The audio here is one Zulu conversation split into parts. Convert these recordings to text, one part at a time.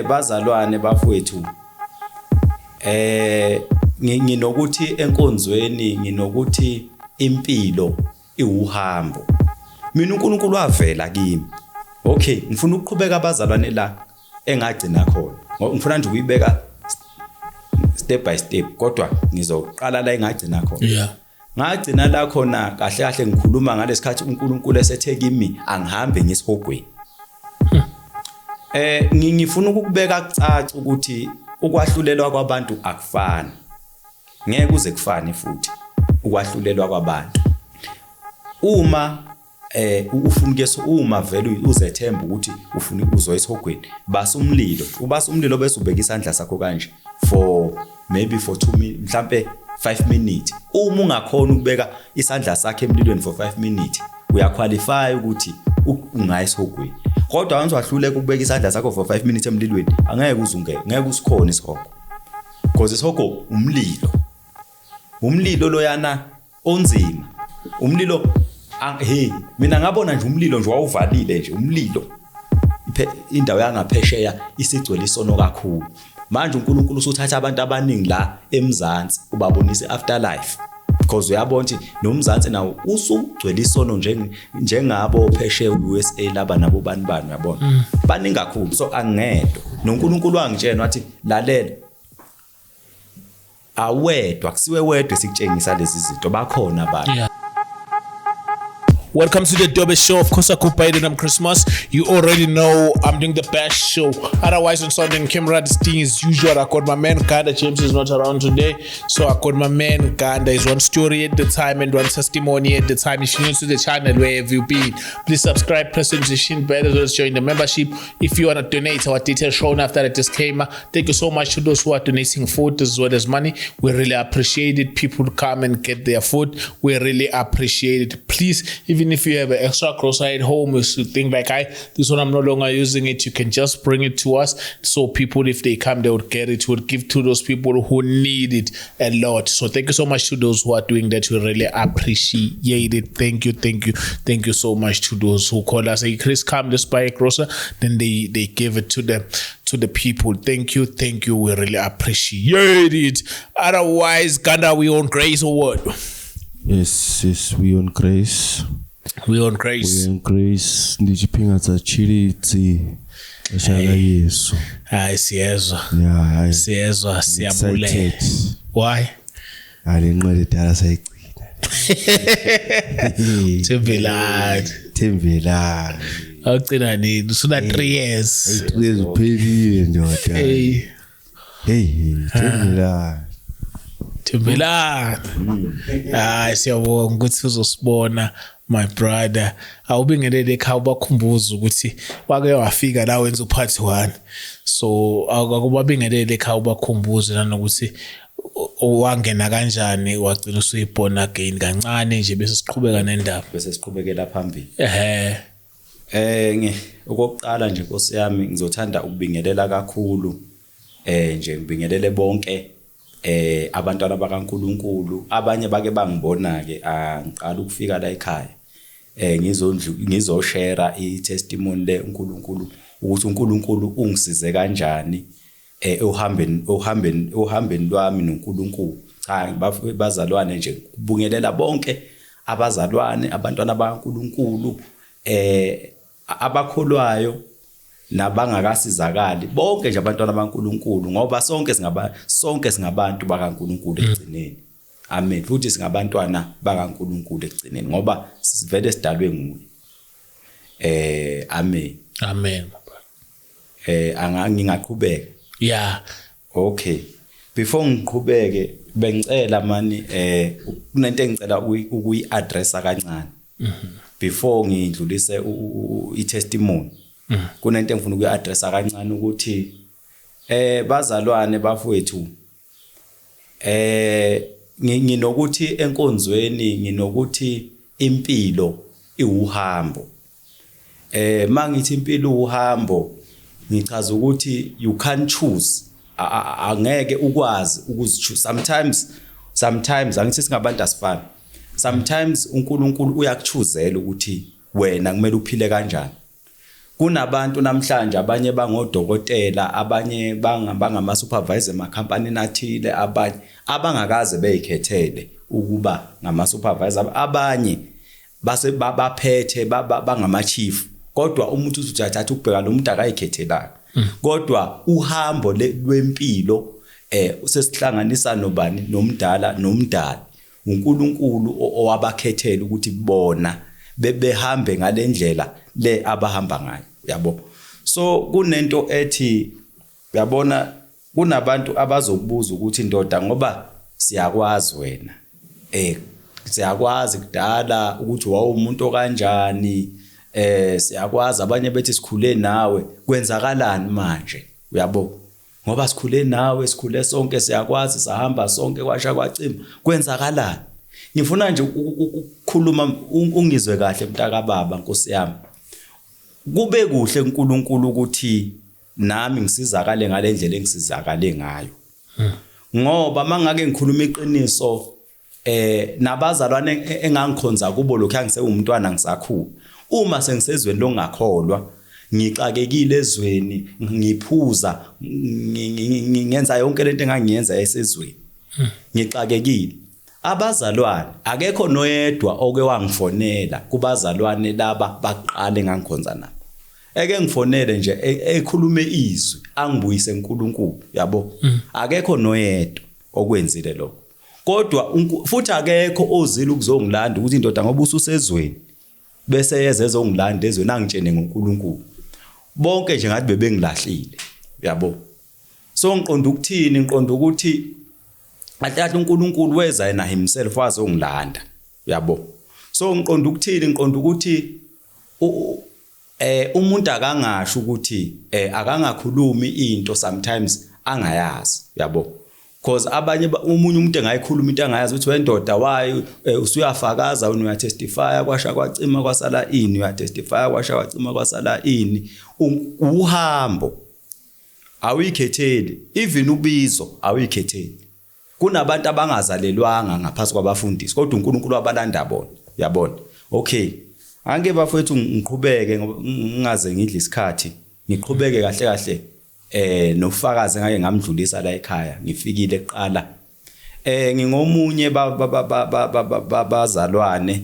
Bazalwane bafowethu nginokuthi enkonzweni nginokuthi impilo iwuhambo. Mina uNkulunkulu wavela kimi. Okay, ngifuna ukuqhubeka abazalwane la engagcina khona. Ngifuna nje ukuyibeka step by step kodwa ngizoqala la engagcina khona. Yeah. Ngagcina la khona kahle kahle ngikhuluma ngalesikhathi uNkulunkulu esethe kimi angihambe ngesihogweni. Ngifuna ukubeka kucaca ukuthi ukwahlulelwa kwabantu akufani. Ngeke uze kufane futhi ukwahlulelwa kwabantu. Uma ufuna ke uma vele uzethemba ukuthi ufuna ukuzoya esihogweni basa umlilo. Ubasa umlilo bese ubeka isandla sakho kanje for maybe for 2 minutes mhlambe 5 minutes. Uma ungakhona ukubeka isandla sakhe emlilweni for 5 minutes uyaqualify ukuthi ungaya esihogweni. Kodwa wenza wahluleka ukubeka isandla sakho for 5 minutes emlilweni angeke uzungeke ngeke usikhona isihogo because isihogo umlilo. Umlilo loyana onzima. Umlilo mina ngabona nje umlilo nje wawuvalile nje umlilo. Indawo yangaphesheya isigcwele isono kakhulu. Manje uNkulunkulu usuthatha abantu abaningi la emzansi ubabonise afterlife because uyabona ukuthi nomzansi nawo usugcwele isono njengabo phesheya uUSA laba nabo bani uyabona. Baningi kakhulu so angedwa. noNkulunkulu wangitshena wathi lalela awedwa kusiwe wedwa sikutshengisa lezi zinto bakhona abantu. Yeah. Welcome to the Dobe Show. Of course, I could buy it on Christmas. You already know I'm doing the best show. Otherwise, on Sunday in camera, this thing is usual. I got my man Ganda. James is not around today. So I got my man Ganda. Is one story at the time and one testimony at the time. If you're new to the channel, wherever you be, please subscribe, press the notification bell, as well as join the membership. If you want to donate, our details shown after the disclaimer. Thank you so much to those who are donating food as well as money. We really appreciate it. People come and get their food. We really appreciate it. Please, even if you have an extra grocery at home, you think like, this one I'm no longer using it, you can just bring it to us. So people, if they come, they would get it, would give to those people who need it a lot. So thank you so much to those who are doing that. We really appreciate it. Thank you so much to those who call us. Hey, Chris, come, let's buy a grocery. Then they give it to them, to the people. Thank you. We really appreciate it. Otherwise, Ganda, we on grace or what? Yes, we on grace. We on grace. Ndijipinga za chiliti ashaka Yesu. Siyezwa. Yeah, siyezwa siyabule. Why? Alinqwele dala sayigcina. Thembelani. Awugcina nini? Usuna 3 years. 3 years uphelile ndoda. Hey, Thembelani. Siyabonga ukuthi uzosibona my brother. Awubingelele ekhaya ubakhumbuza ukuthi wake wafika la wenza upart 1. So akubabingelele ekhaya ubakhumbuze nanokuthi wangena kanjani wagcina usuyibona again kancane nje bese siqhubeka nendaba. Bese siqhubekela phambili. Okokuqala nje Nkosi yami ngizothanda ukubingelela kakhulu nje ngibingelele bonke abantwana bakaNkulunkulu abanye bake bangibona ke ngiqala ukufika la ekhaya ngizoshare i-testimony leNkulunkulu ukuthi uNkulunkulu ungisize kanjani ohambeni lwami noNkulunkulu. Cha bazalwane nje kubingelela bonke abazalwane abantwana bakaNkulunkulu abakholwayo nabangakasizakali bonke nje abantwana bakaNkulunkulu ngoba sonke singabantu bakaNkulunkulu ekugcineni. Amen. Futhi singabantwana bakaNkulunkulu ekugcineni ngoba sivele sidalwe nguye. Amen. Ngingaqhubeka. Yeah. Okay. Before ngiqhubeke bengicela mani kunento engicela ukuyi-addressa kancane. Before ngidlulise i-testimony. Kunento engifuna ukuyi-addressa kancane ukuthi bazalwane bafowethu nginokuthi enkonzweni nginokuthi impilo iwuhambo. Mangithi impilo uhambo ngichaza ukuthi you can't choose. Angeke ukwazi ukuzichoose. Sometimes angithi singabantu asifani. Sometimes uNkulunkulu uyakuchuzela ukuthi wena kumele uphile kanjani. kunabantu namhlanje abanye bangodokotela, abanye bangama supervisor emakhampani athile, abanye abangakaze beyikhethele ukuba ngama supervisor, abanye base baphethe bangama chief, kodwa umuntu uthatha ukubheka lo muntu akayikhethelayo. Kodwa uhambo lwempilo usesihlanganisa nobani, nomdala nomdali, uNkulunkulu owabakhethela ukuthi bona behambe ngalendlela le abahamba ngayo, yabo. So kunento ethi uyabona kunabantu abazokubuza ukuthi ndoda ngoba siyakwazi wena siyakwazi kudala ukuthi wawumuntu okanjani, siyakwazi abanye bethi sikhule nawe, kwenzakalani manje, uyabo? Ngoba sikhule nawe, sikhule sonke, siyakwazi, sahamba sonke kwasha kwacima, kwenzakalani? Ngifuna nje ukukhuluma ungizwe kahle mntaka baba, Nkosi yami. Kube kuhle uNkulunkulu ukuthi nami ngisizakale ngalendlela engisizakale ngayo. Ngoba mangake ngikhuluma iqiniso nabazalwane engangikhonza kubo lokho angisewumntwana ngisakhula. Uma sengisezweni longakholwa, ngixakekile ezweni, ngiphuza, ngenza yonke lento engangiyenza esezweni. Ngixakekile. Abazalwane akekho noyedwa oke wangifonela kubazalwane laba baqale engangikhonza nabo. Eke ngifonele nje ekhulume izwi angibuyise uNkulunkulu, yabo. Akekho noyedwa okwenzile lokho. Kodwa futhi akekho ozile ukuzongilanda ukuthi indoda ngoba ususezweni bese yeze ezongilanda ezweni angitshene ngoNkulunkulu. Bonke nje ngathi bebengilahlile, yabo. So ngiqonda ukuthini? Ngiqonda ukuthi athatha uNkulunkulu weza yena himself wazongilanda, yabo. So ngiqonda ukuthini? Ngiqonda ukuthi umuntu akangasho ukuthi akangakhulumi into sometimes angayazi, yabo. Because abanye umunye umuntu engayikhuluma into angayazi ukuthi wendoda wayo usuyafakaza uyatestify kwasha kwacima kwasala ini, uyatestify kwasha kwacima kwasala ini. Uhambo awikhetheli, even ubizo awikhetheli. Kunabantu abangazalelwanga ngaphasi kwabafundisi kodwa uNkulunkulu wabalanda bona, yabona. Okay, angeke bafethu ngiqhubeke ngingaze ngidle isikhathi, ngiqhubeke kahle kahle nofakazi ngake ngamdlulisa la ekhaya, ngifikile eqala. Ngingomunye bazalwane,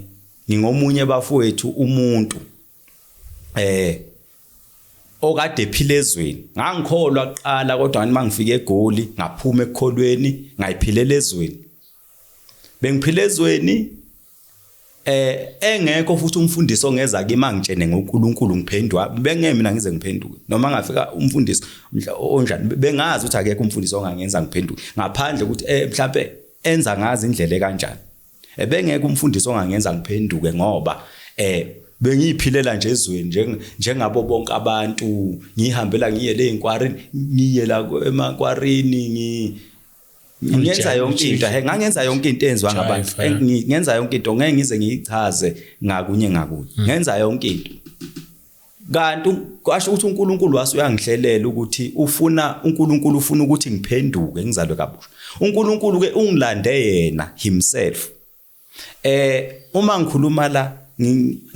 ngingomunye bafowethu umuntu okade ephilezweni. Ngangikholwa kuqala kodwa mangifike eGoli ngaphuma ekukholweni ngayiphilela ezweni. Bengiphilezweni engekho futhi umfundisi ongeza ke mangitshene ngoNkulunkulu ngiphendwa, bengeke mina ngize ngiphenduke. Noma ngafika umfundisi onjani bengazi ukuthi akekho umfundisi ongangenza ngiphenduke ngaphandle ukuthi mhlawumbe enza ngazi indlela kanjani. Bengeke umfundisi ongangenza ngiphenduke ngoba bengiyiphilela nje ezweni njengabo bonke abantu, ngihambela ngiye le enkwarini, ngiye la emakwarini, ngenza yonke into, ngangenza yonke into enziwa ngabantu, ngenza yonke into ngeke ngize ngiyichaze ngakunye ngakunye, ngenza yonke into. Kanti kwasho ukuthi uNkulunkulu wasuyangihlelela ukuthi uNkulunkulu ufuna ukuthi ngiphenduke ngizalwe kabusha. uNkulunkulu ke ungilande yena himself. Uma ngikhuluma la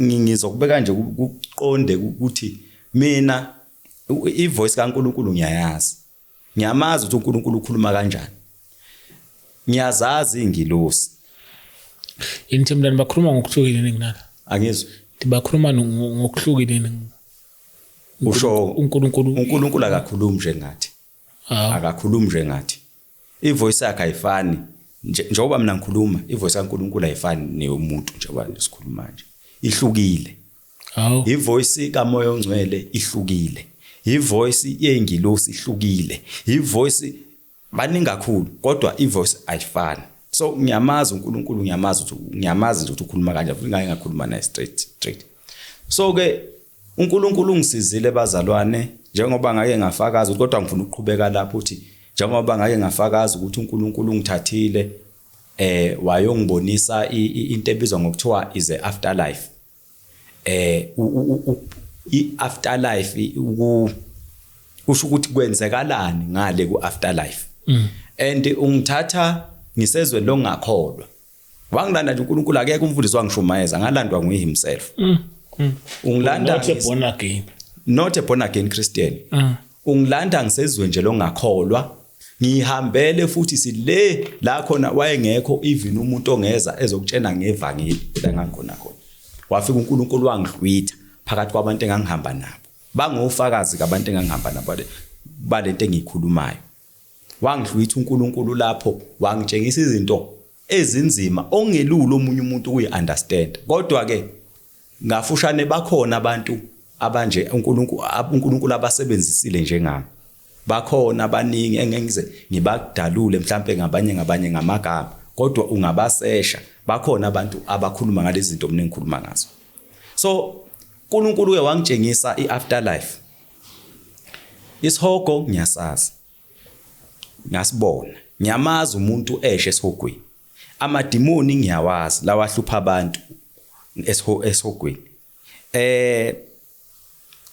ngizokubeka nje ukuqonde ukuthi mina ivoice kaNkulunkulu ngiyayazi. Ngiyamazi ukuthi uNkulunkulu ukhuluma kanjani. Ngiyazazi ingilosi. Intimdani bakhuluma ngokuhlukile nginala. Angizwe. Bakhuluma ngokuhlukile usho uNkulunkulu akakhulumi nje ngathi. Akakhulumi nje ngathi. Ivoice yakhe ayifani. Njengoba mina ngikhuluma, ivoice kaNkulunkulu ayifani neyomuntu njengoba sikhuluma nje. Ihlukile. Ivoice kaMoya oNgcwele ihlukile. Ivoice yengilosi ihlukile. Ivoice baningi kakhulu kodwa ivoice ayifani. So ngiyamazi uNkulunkulu, ngiyamazi nje ukuthi ukhuluma kanjani, futhi ngeke ngakhuluma naye straight. So ke uNkulunkulu ungisizile bazalwane, njengoba ngake ngafakaza kodwa ngifuna ukuqhubeka lapho uthi njengoba ngake ngafakaza ukuthi uNkulunkulu ungithathile wayongibonisa into ebizwa ngokuthiwa is a afterlife. I-afterlife kusho ukuthi kwenzekalani ngale ku-afterlife. And ungithatha ngisezweni longakholwa. Wangilanda nje uNkulunkulu, akekho umfundisi wangishumayeza, ngalandwa nguye himself. Ungilanda born again. not a born again Christian ungilanda ngisezwe nje longakholwa ngihambele futhi sile la khona wayengekho even umuntu ongeza ezokutshena ngevangeli la ngakhona khona wafika uNkulunkulu wangihlwitha phakathi kwabantu engangihamba nabo bangofakazi kabantu engangihamba nabo balento engiyikhulumayo wangihlwitha uNkulunkulu lapho wangitshengisa izinto ezinzima ongelulo omunye umuntu ukuyi-understand kodwa ke ngafushane bakhona abantu abanje uNkulunkulu abasebenzisile njengami bakhona abaningi engengize ngibakudalule mhlambe ngabanye ngamagama kodwa ungabasesha bakhona abantu abakhuluma ngalezi zinto mina engikhuluma ngazo so uNkulunkulu wangitshengisa iafterlife isihogo ngiyasazi ngasibona ngiyamazi umuntu eshe esihogweni amadimoni ngiyawazi lawa ahlupha abantu esihogweni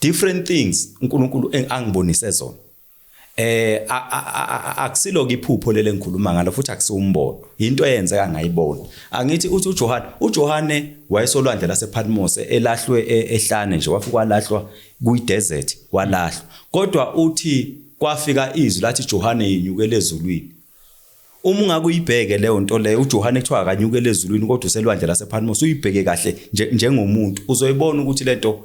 different things uNkulunkulu angibonise zona akusilo iphupho lele ngikhuluma ngalo futhi akusiwumbono into eyenzeka ngayibona angithi uthi uJohane wayesolwandle lasePatmos elahlwe ehlane nje wafika walahlwa kuyi-desert walahlwa kodwa uthi kwafika izwi lathi Johane yinyukele ezulwini uma ungakuyibheke leyo nto leyo uJohane kuthiwa akanyukele ezulwini kodwa uselwandle lasePatmos uyibheke kahle njengomuntu uzoyibona ukuthi lento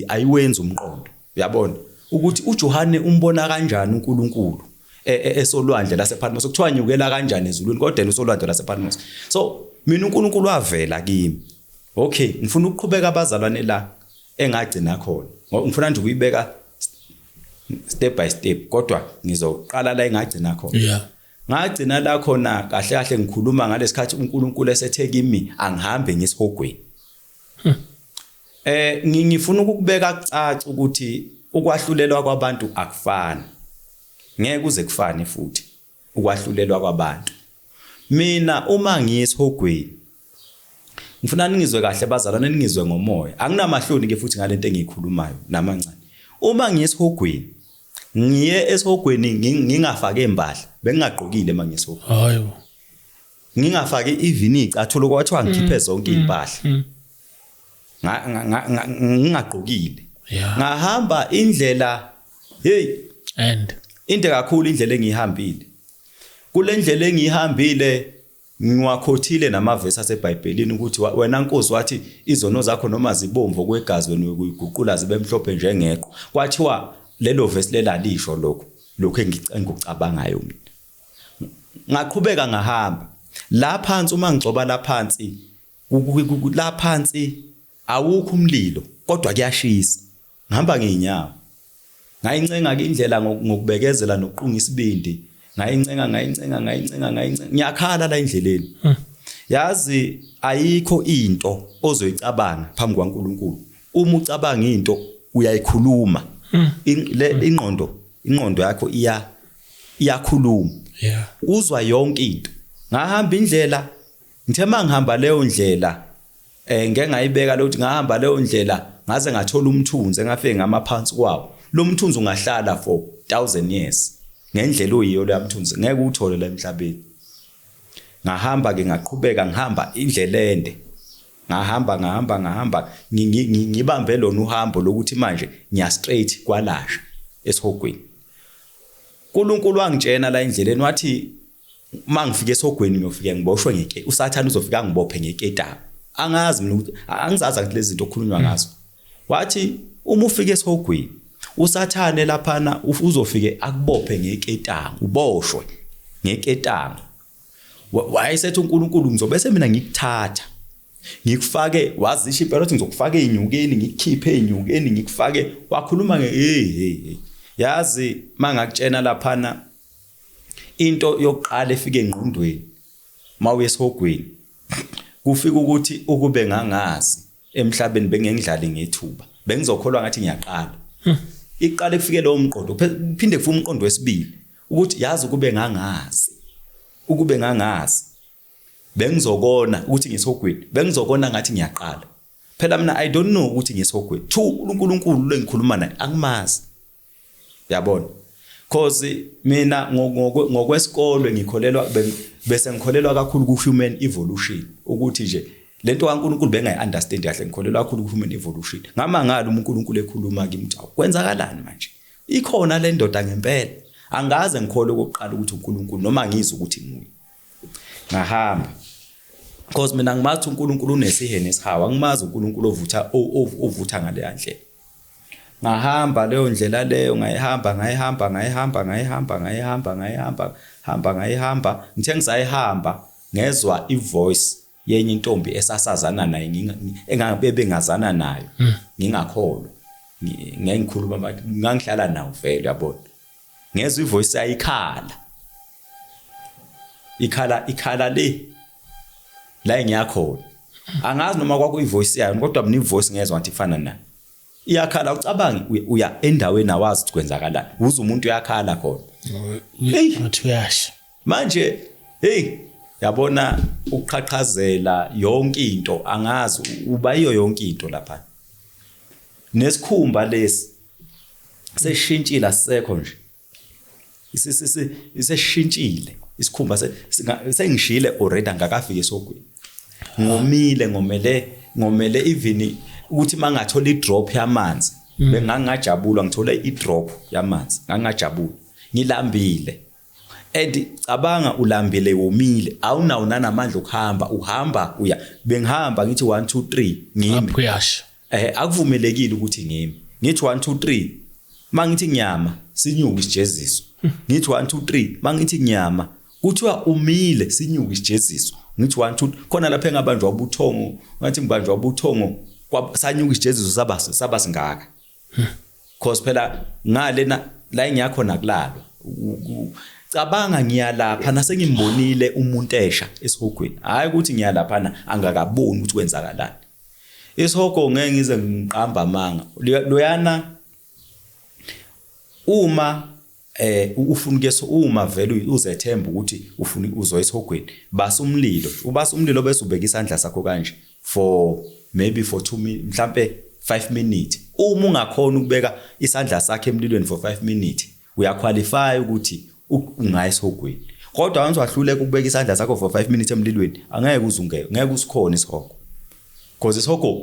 ayiwenzi umqondo uyabona ukuthi uJohane umbona kanjani uNkulunkulu esolwandle lasePatmos kuthiwa nyukela kanjani ezulwini kodwa usolwandle lasePatmos so mina uNkulunkulu wavela kimi okay ngifuna ukuqhubeka abazalwane la engagcina khona ngifuna nje ukuyibeka step by step kodwa ngizoqala la engagcina khona ngagcina la khona kahle kahle ngikhuluma ngalesikhathi uNkulunkulu esethe kimi angihambe ngesihogweni ngifuna ukubeka kucaca ukuthi ukwahlulelwa kwabantu akufani ngeke kuze kufane futhi ukwahlulelwa kwabantu mina uma ngiyesihogweni ngifuna ningizwe kahle bazalwane ningizwe ngomoya anginamahloni ke futhi ngalento engiyikhulumayo namancane uma ngiyesihogweni ngiye esihogweni ngingafake impahla bengingaqokile mangisihogweni hayo ngingafake even icathulo kwathiwa ngikhiphe zonke impahla ngingaqokile ngahamba indlela and into kakhulu indlela engihambile kule ndlela engihambile ngiwakhothile namavesi aseBhayibhelini ukuthi wena Nkosi wathi izono zakho noma zibomvu kwegazi wena uyiguqula zibe mhlophe njengeqhwa kwathiwa lelo vesi lelalisho lokho engikucabangayo mina ngaqhubeka ngahamba la phansi uma ngigcoba la phansi la phansi awukho umlilo kodwa kuyashisa ngihamba ngeenyawo ngayincenga ke indlela ngokubekezela nokuqunga isibindi ngayincenga ngiyakhala la endleleni yazi ayikho into ozoyicabanga phambi kwaNkulunkulu uma ucabanga into uyayikhuluma ingqondo yakho iyakhuluma uzwa yonke into ngahamba indlela ngithe mangihamba leyo ndlela ngeke ngayibeka lokuthi ngahamba leyo ndlela ngaze ngathola umthunzi engafike ngamaphansi kwawo lo mthunzi ungahlala for 1000 years ngendlela oyiyo lo yamthunzi ngeke uthole la emhlabeni ngahamba ke ngaqhubeka ngihamba indlela ende ngahamba ngibambe lona uhambo lokuthi manje ngiya straight kwalasha esihogweni uNkulunkulu wangitshena la endleleni wathi mangifike esihogweni ngiyofika ngiboshwe ngeke uSathane uzofika ngibophe ngeketanga angazi mina angizazi ukuthi lezi zinto okhulunywa ngazo wathi uma ufike esihogweni uSathane laphana uzofike akubophe ngeketanga uboshwe ngeketanga wayesethi uNkulunkulu ngizobese mina ngikuthatha ngikufake wazisha impela ukuthi ngizokufaka einyukeni ngikukhiphe einyukeni ngikufake wakhuluma hey yazi mangakutshena laphana into yokuqala efike engqondweni mawuye esihogweni kufika ukuthi ukube ngangazi emhlabeni bengengidlali ngethuba bengizokholwa ngathi ngiyaqala iqala efike lo mqondo phinde kufa umqondo wesibili ukuthi yazi ukube ngangazi bengizokona ukuthi ngisihogweni bengizokona ngathi ngiyaqala phela mina I don't know ukuthi ngisihogweni uNkulunkulu lengikhuluma naye akumazi yabona cause mina ngokwesikole ngikholelwa bese ngikholelwa kakhulu ku human evolution ukuthi nje lento kaNkulunkulu bengayi-understand kahle ngikholelwa kakhulu ku-human evolution ngamangala uNkulunkulu ekhuluma kimi ukuthi kwenzakalani manje ikhona le ndoda ngempela angaze ngikholwe okokuqala ukuthi uNkulunkulu noma ngizwe ukuthi nguye ngahamba because mina ngimathi uNkulunkulu unesihe nesihawa angimazi uNkulunkulu ovutha ngale ndlela ngahamba leyo ndlela leyo ngayihamba ngithe ngisayihamba ngezwa ivoice yenye intombi esasazana naye engabe bengazana nayo ngingakholwa ngikhuluma manje ngangihlala nawo vele yabona ngezwe ivoice ayikhala ikhala le la engiyakhona angazi noma kwakuyivoice yayo kodwa mina ivoice ngezwe ngathi ifana nayo iyakhala ucabange uya endaweni awazi ukuthi kwenzakalani uze umuntu uyakhala khona ngathi uyasha manje yabona uqhaqhazela yonke into angazi uba iyo yonke into lapha nesikhumba lesi seshintshile asisekho nje iseshintshile isikhumba sengishile already angakafika esogwini ngomele even ukuthi mangathola idrop yamanzi bengangajabula ngithola idrop yamanzi ngangajabula ngilambile and cabanga ulambile womile awunawo nanamandla okuhamba uhamba uya bengihamba ngithi 1 2 3 ngimi uyasha akuvumelekile ukuthi ngimi ngithi 1 2 3 mangithi nyama sinyuka isijeziso ngithi 1 2 3 mangithi nyama kuthiwa umile sinyuka isijeziso ngithi 1 2 khona lapha engabanjwa ubuthongo ngathi ngibanjwa ubuthongo sanyuka isijeziso saba singaka cause phela ngale la engiyakhona kulalo cabanga ngiyalapha nasengimbonile umuntu esha esihogweni hayi ukuthi ngiyalapha angakaboni ukuthi kwenzakalani isihogo ngeke ngize ngiqamba amanga loyana uma ufuna keso uma vele uzethemba ukuthi ufuna uzoya esihogweni basa umlilo bese ubeka isandla sakho kanje maybe for 2 minutes mhlambe 5 minutes uma ungakhona ukubeka isandla sakhe emlilweni for 5 minutes uyaqualify ukuthi ungaya esihogweni kodwa once wahluleka ukubeka isandla sakho for 5 minutes emlilweni angeke ngeke usikhona isihogo because isihogo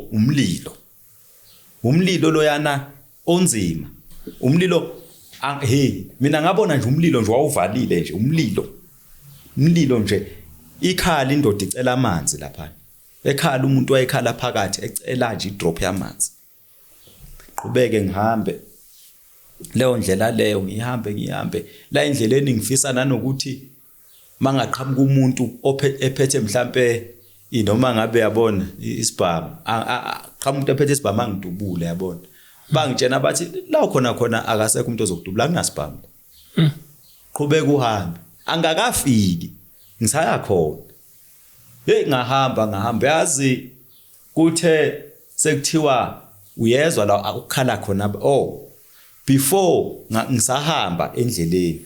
umlilo loyana onzima umlilo mina ngabona nje umlilo nje wawuvalile nje umlilo nje ikhala indoda icela amanzi lapha ekhala umuntu wayekhala phakathi ecela nje idrop yamanzi qhubeke ngihambe leyo ndlela leyo ngihambe la endleleni ngifisa nanokuthi mangaqhamuka umuntu ephethe mhlambe inoma ngabe yabona isibhamu qhamuka umuntu ephethe isibhamu angidubule yabona bangitshena bathi la khona akasekho umuntu ozokudubula kunasibhamu qhubeka uhambe angakafiki ngisaya khona ngahamba yazi kuthe sekuthiwa uyezwa la akukhala khona before ngisahamba endleleni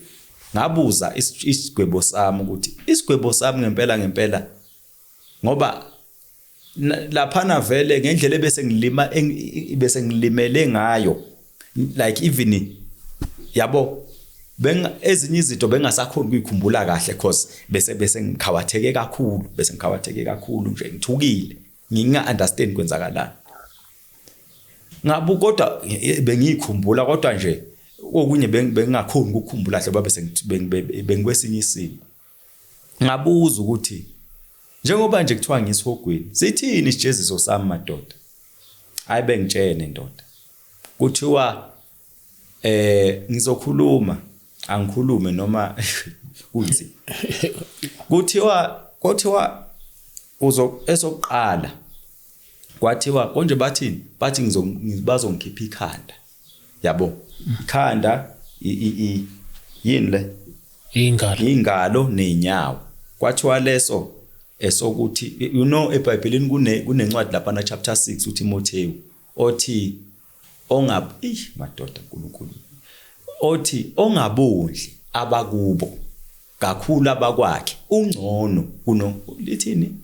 ngabuza isigwebo sami ukuthi isigwebo sami ngempela ngoba laphana vele ngendlela bese ngilimele ngayo like even yabo ezinye izinto bengasakhona ukuyikhumbula kahle because bese ngikhawatheke kakhulu nje ngithukile nginga-understand kwenzakalani ngabu kodwa bengiyikhumbula kodwa nje okunye bengingakhoni ukukhumbula hle babe bengikwesinye isimo ngabuza ukuthi njengoba nje kuthiwa ngisihogweni sithini isijeziso sami madoda hayi bengitshene ndoda kuthiwa ngizokhuluma angikhulume noma kunzi kuthiwa esokuqala kwathiwa konje bathi bazongikhipha ikhanda yabo ikhanda yini le ingalo nezinyawo kwathiwa leso esokuthi eBhayibhelini kunencwadi lapha na chapter 6 uTimotheo othi madoda uNkulunkulu othi ongabondli abakubo kakhulu abakwakhe ungcono lithini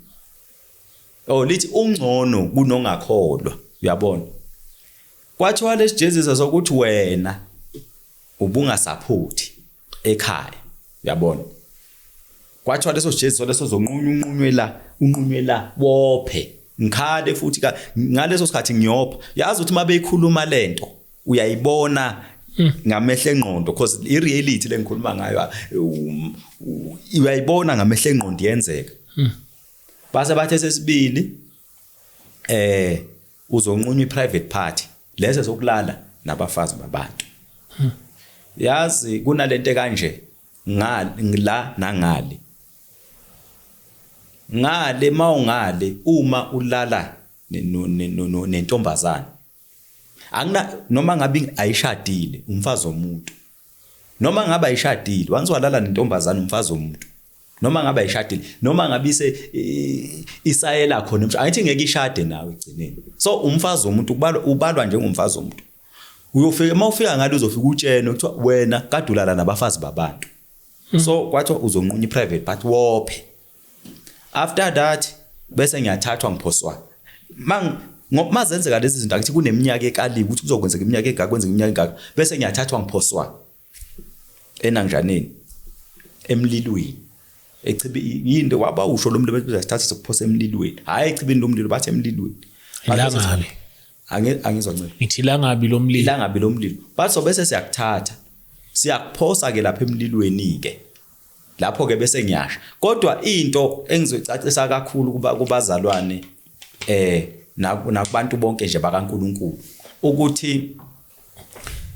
lithi ungcono kunongakholwa uyabona kwathiwa lesijeziso sokuthi wena ubungasupporti ekhaya uyabona kwathiwa leso sijeziso leso zonqunywe unqunywe la bophe ngikhale futhi ngaleso sikhathi ngiyopha yazi ukuthi mabeyikhuluma lento uyayibona ngamehlo engqondo because I reality lengikhuluma ngayo uyayibona ngamehlo engqondo yenzeka base bathe sesibili uzonqunywa iprivate party lese sokulala nabafazi babantu yazi kunalento kanje ngala nangale ngale mawungale uma ulala nentombazana angina noma ngabe ayishadile umfazi womuntu noma ngabe ayishadile once walala nentombazana umfazi womuntu noma ngabe ayishadile noma ngabe isayela khona angithi ngeke ishade nawe egcineni so umfazi womuntu ubalwa njengomfazi womuntu uyofika mawufika ngalo uzofika utshene kuthiwa wena kadulala nabafazi babantu so kwathiwa uzonqunya iprivate party wophe after that bese ngiyathathwa ngiphoswa mazenzeka lezi zinto akithi kuneminyaka ekaliwe ukuthi kuzokwenzeka iminyaka engaka kwenzeka iminyaka engaka bese ngiyathathwa ngiphoswa enanjaneni emlilweni echibi yinde waba usho lo muntu bezasithatha sokuphosa emlilweni hayi echibini lo mlilo bathe emlilweni ilangabi angizwa ncane ngithi ilangabi lo mlilo bathi bese siyakuthatha siyakuphosa ke lapha emlilweni ke lapho ke bese ngiyasha kodwa into engizoyicacisa kakhulu kubazalwane nakubantu bonke nje bakaNkuluNkulu ukuthi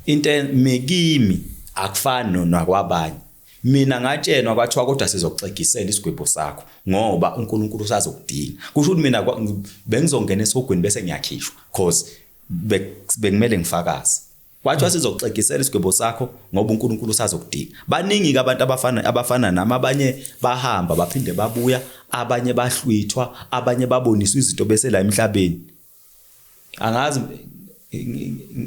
into mekimi akufani nakwabanye mina ngatshenwa kwathiwa kodwa sizokuxegisela isigwebo sakho ngoba uNkulunkulu usazokudinga kusho ukuthi mina bengizongena esogweni bese ngiyakhishwa because bekumele ngifakaze kwathiwa sizokuxegisela isigwebo sakho ngoba uNkulunkulu usazokudinga baningi ke abantu abafana nami abanye bahamba baphinde babuya abanye bahlwithwa abanye baboniswa izinto bese la emhlabeni angazi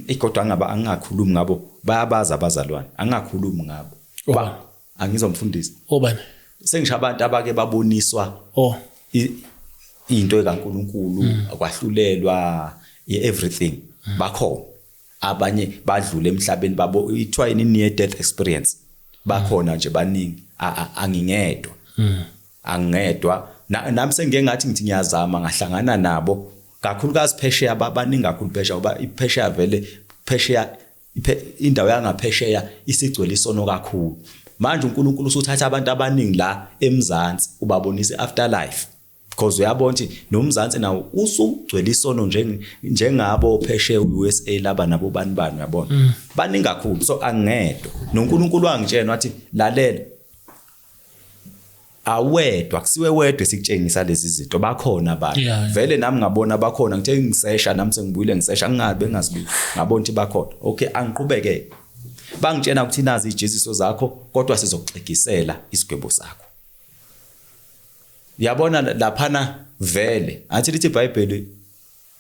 ikodwa ngaba angakhulumi ngabo bayabaza abazalwane angakhulumi ngabo angizomfundisa obani sengisho abantu abake baboniswa into kaNkulunkulu akwahlulelwa everything bakhona abanye badlule emhlabeni babo ithiwa ini near death experience bakhona nje baningi angingedwa angedwa nami sengike ngathi ngithi ngiyazama ngahlangana nabo kakhulukazi phesheya babaningi kakhulu phesheya ngoba iphesheya vele phesheya indawo yangaphesheya isigcwele isono kakhulu manje uNkulunkulu usuthatha abantu abaningi la eMzansi ubabonisa afterlife because uyabona ukuthi noMzansi nawo usugcwele isono njengabo phesheya uUSA laba nabo bani uyabona baningi kakhulu so angedwa noNkulunkulu wangitshena wathi lalela awedwa kusiwe wedwa sikutshengisa lezi zinto bakhona abantu vele nami ngabona bakhona ngithe ngisesha nami sengibuyile ngisesha ngingabe ngasibi ngabona ukuthi bakhona okay angiqhubeke bangitshena ukuthi nazi ijeziso zakho kodwa sizokuxegisela isigwebo sakho yabona laphana vele athi lithi iBhayibheli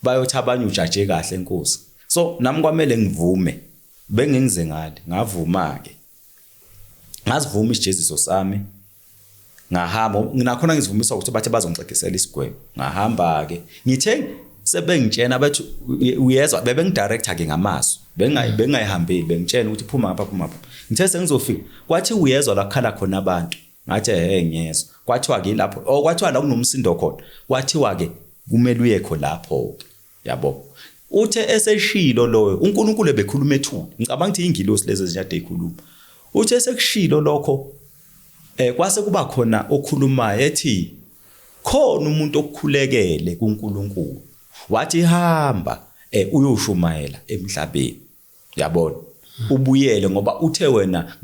bayothabanya ujaje kahle enkosi so nami kwamele ngivume bengingize ngale ngavuma ke ngazivuma ijeziso sami ngahamba nginakhona ngizivumisa ukuthi bathe bazongixegisela isigwebo ngahamba ke ngithe sebengitshena bathi uyezwa bebengidirector ke ngamaso bengayihambeli bengitshena ukuthi phuma ngapha ngithe sengizofika kwathi uyezwa la khala khona abantu ngathi ngiyezwa kwathiwa ke lapho kwathiwa la kunomsindo khona kwathiwa ke kumele uyekho lapho yabo uthe eseshilo loyo uNkulunkulu bekhuluma ethuna ngicabanga ukuthi ingilosi lezi ezinyade ikhuluma uthe sekushilo lokho kwase kuba khona okhulumayo ethi khona umuntu okukhulekele kuNkulunkulu wathi hamba uyoshumayela emhlabeni yabona ubuyele ngoba uthe wena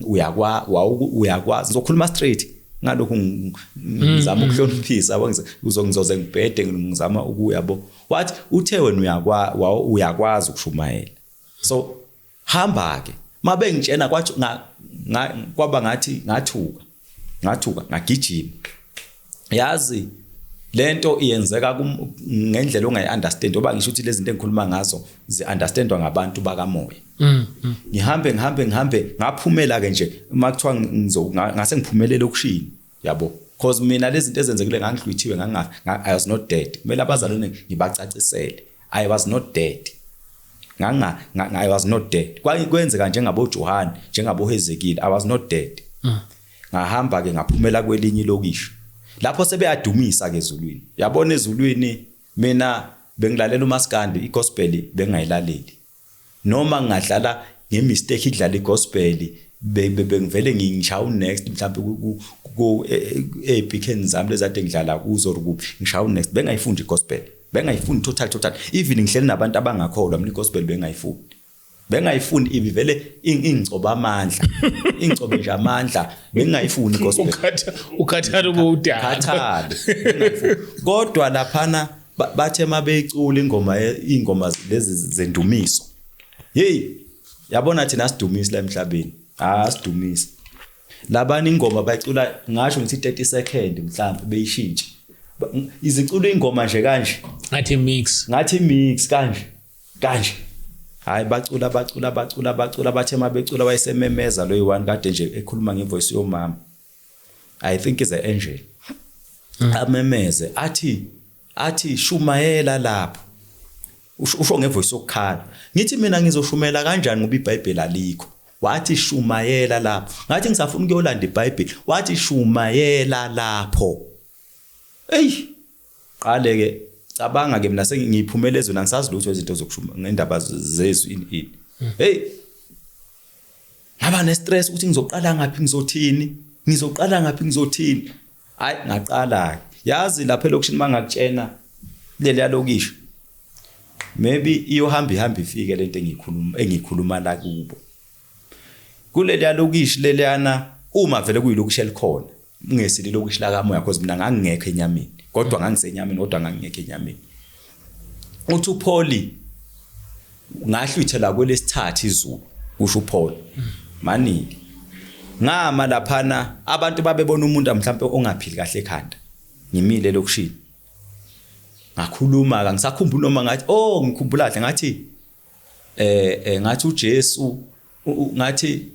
uyakwazi ngizokhuluma straight ngalokho ngizama ukuhloniphisa uzongizoze ngibhede ngizama ukuyabo wathi uthe wena uyakwazi ukushumayela so hamba ke mabe ngitshena kwathi kwaba ngathi ngathuka ngagijima yazi lento iyenzeka ngendlela ongayiunderstand oba ngisho ukuthi lezi zinto engikhuluma ngazo zi-understandwa ngabantu bakamoya ngihambe ngaphumela ke nje makuthiwa ngase ngiphumelele ukushini yabo because mina lezi zinto ezenzekile ngangihlwithiwe I was not dead kumele abazalwane ngibacacisele I was not dead I was not dead kwenzeka njengabo Johana njengabo Hezekiel I was not dead ngahamba ke ngaphumela kwelinye lokisho lapho sebeyadumisa ke ezulwini yabona ezulwini mina bengilalela uMaskandi igospel bengayilaleli noma ngadlala ngemistake idlala igospel bengivele ngishaya next mhlawumbe ku eBeacon zami lezade ngidlala kuzo ukuphi ngishaya next bengayifundi igospel bengayifundi total even ngihleli nabantu abangakholwa mina igospel bengayifuni ibivele ingcoba amandla ingcobe nje amandla bengayifuni igospel ukhathala ubudala khathale kodwa laphana bathe mabeyicula ingoma lezi zendumiso hey yabona thina sidumisa la emhlabeni sidumisa labani ingoma bayicula ngasho ngithi 30 second mhlawumbe beyishintshe iziculo ingoma nje kanje ngathi mix kanje hayi bacula bathe mabecula wayesememeza lo yi1 kade nje ekhuluma ngevoice yomama I think is an angel amemeze athi shumayela lapho usho ngevoice yokukhala ngithi mina ngizoshumela kanjani ngoba iBhayibheli alikho wathi shumayela lapho ngathi ngisafuna ukuyolanda iBhayibheli wathi shumayela lapho qale ke cabanga ke mina sengiyiphumelezwe nangisazi lutho izinto zokushuma ngendaba zezwi ini ngaba ne stress ukuthi ngizoqala ngaphi ngizothini hayi ngaqala yazi lapha elokushini mangakutshena leli yalokisho maybe iyohamba ifike lento engikhuluma la kubo kuleli yalokisho leliyana uma vele kuyilokisho elikhona ungesili lokisho la kamoya because mina ngangingekho enyameni kodwa ngangisenyameni kodwa ngangingekho enyameni uthi uPaul ngahlwithela kwelesithathu izulu kusho uPaul manini ngama laphana abantu babebona umuntu mhlawumbe ongaphili kahle ekhanda ngimile lokushini ngakhuluma ngisakhumbula noma ngathi ngikhumbula kahle ngathi uJesu ngathi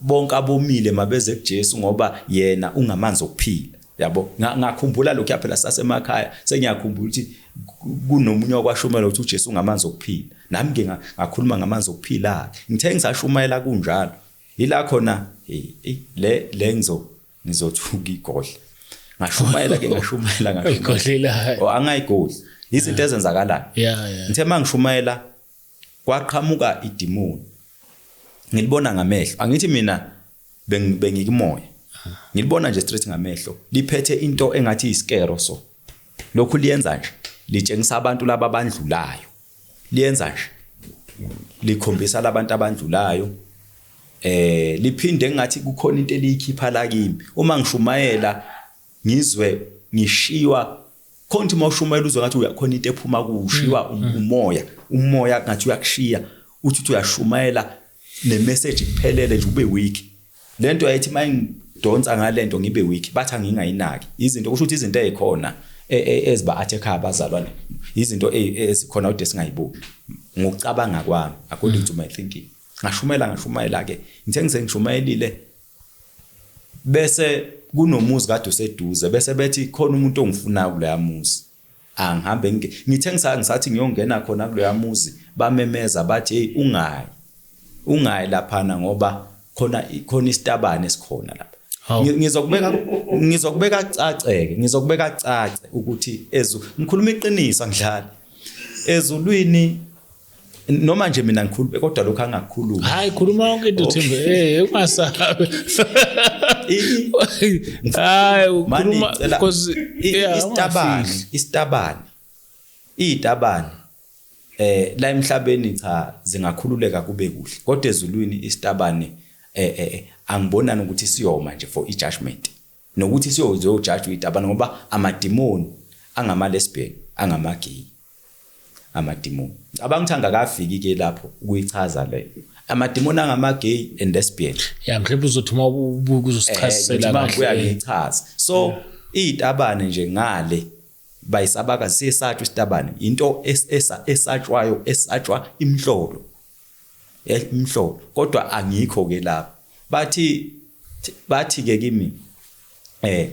bonke abomile mabeze kuJesu ngoba yena ungamanzi okuphila yabo ngakhumbula lokho yaphela sasemakhaya sengiyakhumbula ukuthi kunomunye okwashumela ukuthi uJesu ungamanzi okuphila nami ke ngakhuluma ngamanzi okuphila ngithe ngisashumayela kunjalo ila khona le ngizothuka igodla ngashumayela igodlela angayigodla izinto ezenzakalayo ngithe mangishumayela kwaqhamuka idemoni ngilibona ngamehlo angithi mina bengikumoya ngilibona nje straight ngamehlo liphethe into engathi iskero so lokhu liyenza nje litshengisa abantu laba abandlulayo liyenza nje likhombisa labantu abandlulayo liphinde ngathi kukhona into eliyikhipha la kimi uma ngishumayela ngizwe ngishiwa konke mawushumayela uzwe ngathi uyakhona into ephuma kushiwa umoya ngathi uyakushiya uthi uyashumayela nemessage iphelele nje ube weak lento ayithi mayingidonsa ngalento ngibe weak bathi angingayinaki izinto kusho ukuthi izinto ezikhona eziba attack abazalwane izinto ezikhona ude singayiboni ngokucabanga kwami according to my thinking ngashumayela ke ngithe ngishumayelile bese kunomuzi kade useduze bese bethi khona umuntu ongifuna kuleya muzi angihambe ngithe ngisathi ngiyongena khona kuleya muzi bamemeza bathi hey ungayi laphana ngoba khona isitabane esikhona lapha ngizokubeka cace ukuthi ngikhuluma iqiniso ngidlala ezulwini noma nje mina ngikhuluma kodwa lokho angakukhuluma hayi khuluma yonke into Thembe ungasabe hayi ukhuluma because izitabane la emhlabeni cha zingakhululeka kube kuhle kodwa ezulwini isitabane angibonani ukuthi siyoma nje for ijudgment nokuthi siyojudge itabane ngoba amademoni angama lesbian angamagay amademoni abangithanga kafiki ke lapho ukuyichaza leyo amademoni angamagay and lesbian mhlawumbe uzothuma ukuzosichazisela kahle kuya ngichaza so itabane nje ngale bayisabaka sisathu isitabane into esatshwa imhlolo kodwa angikho ke lapha bathi ke kimi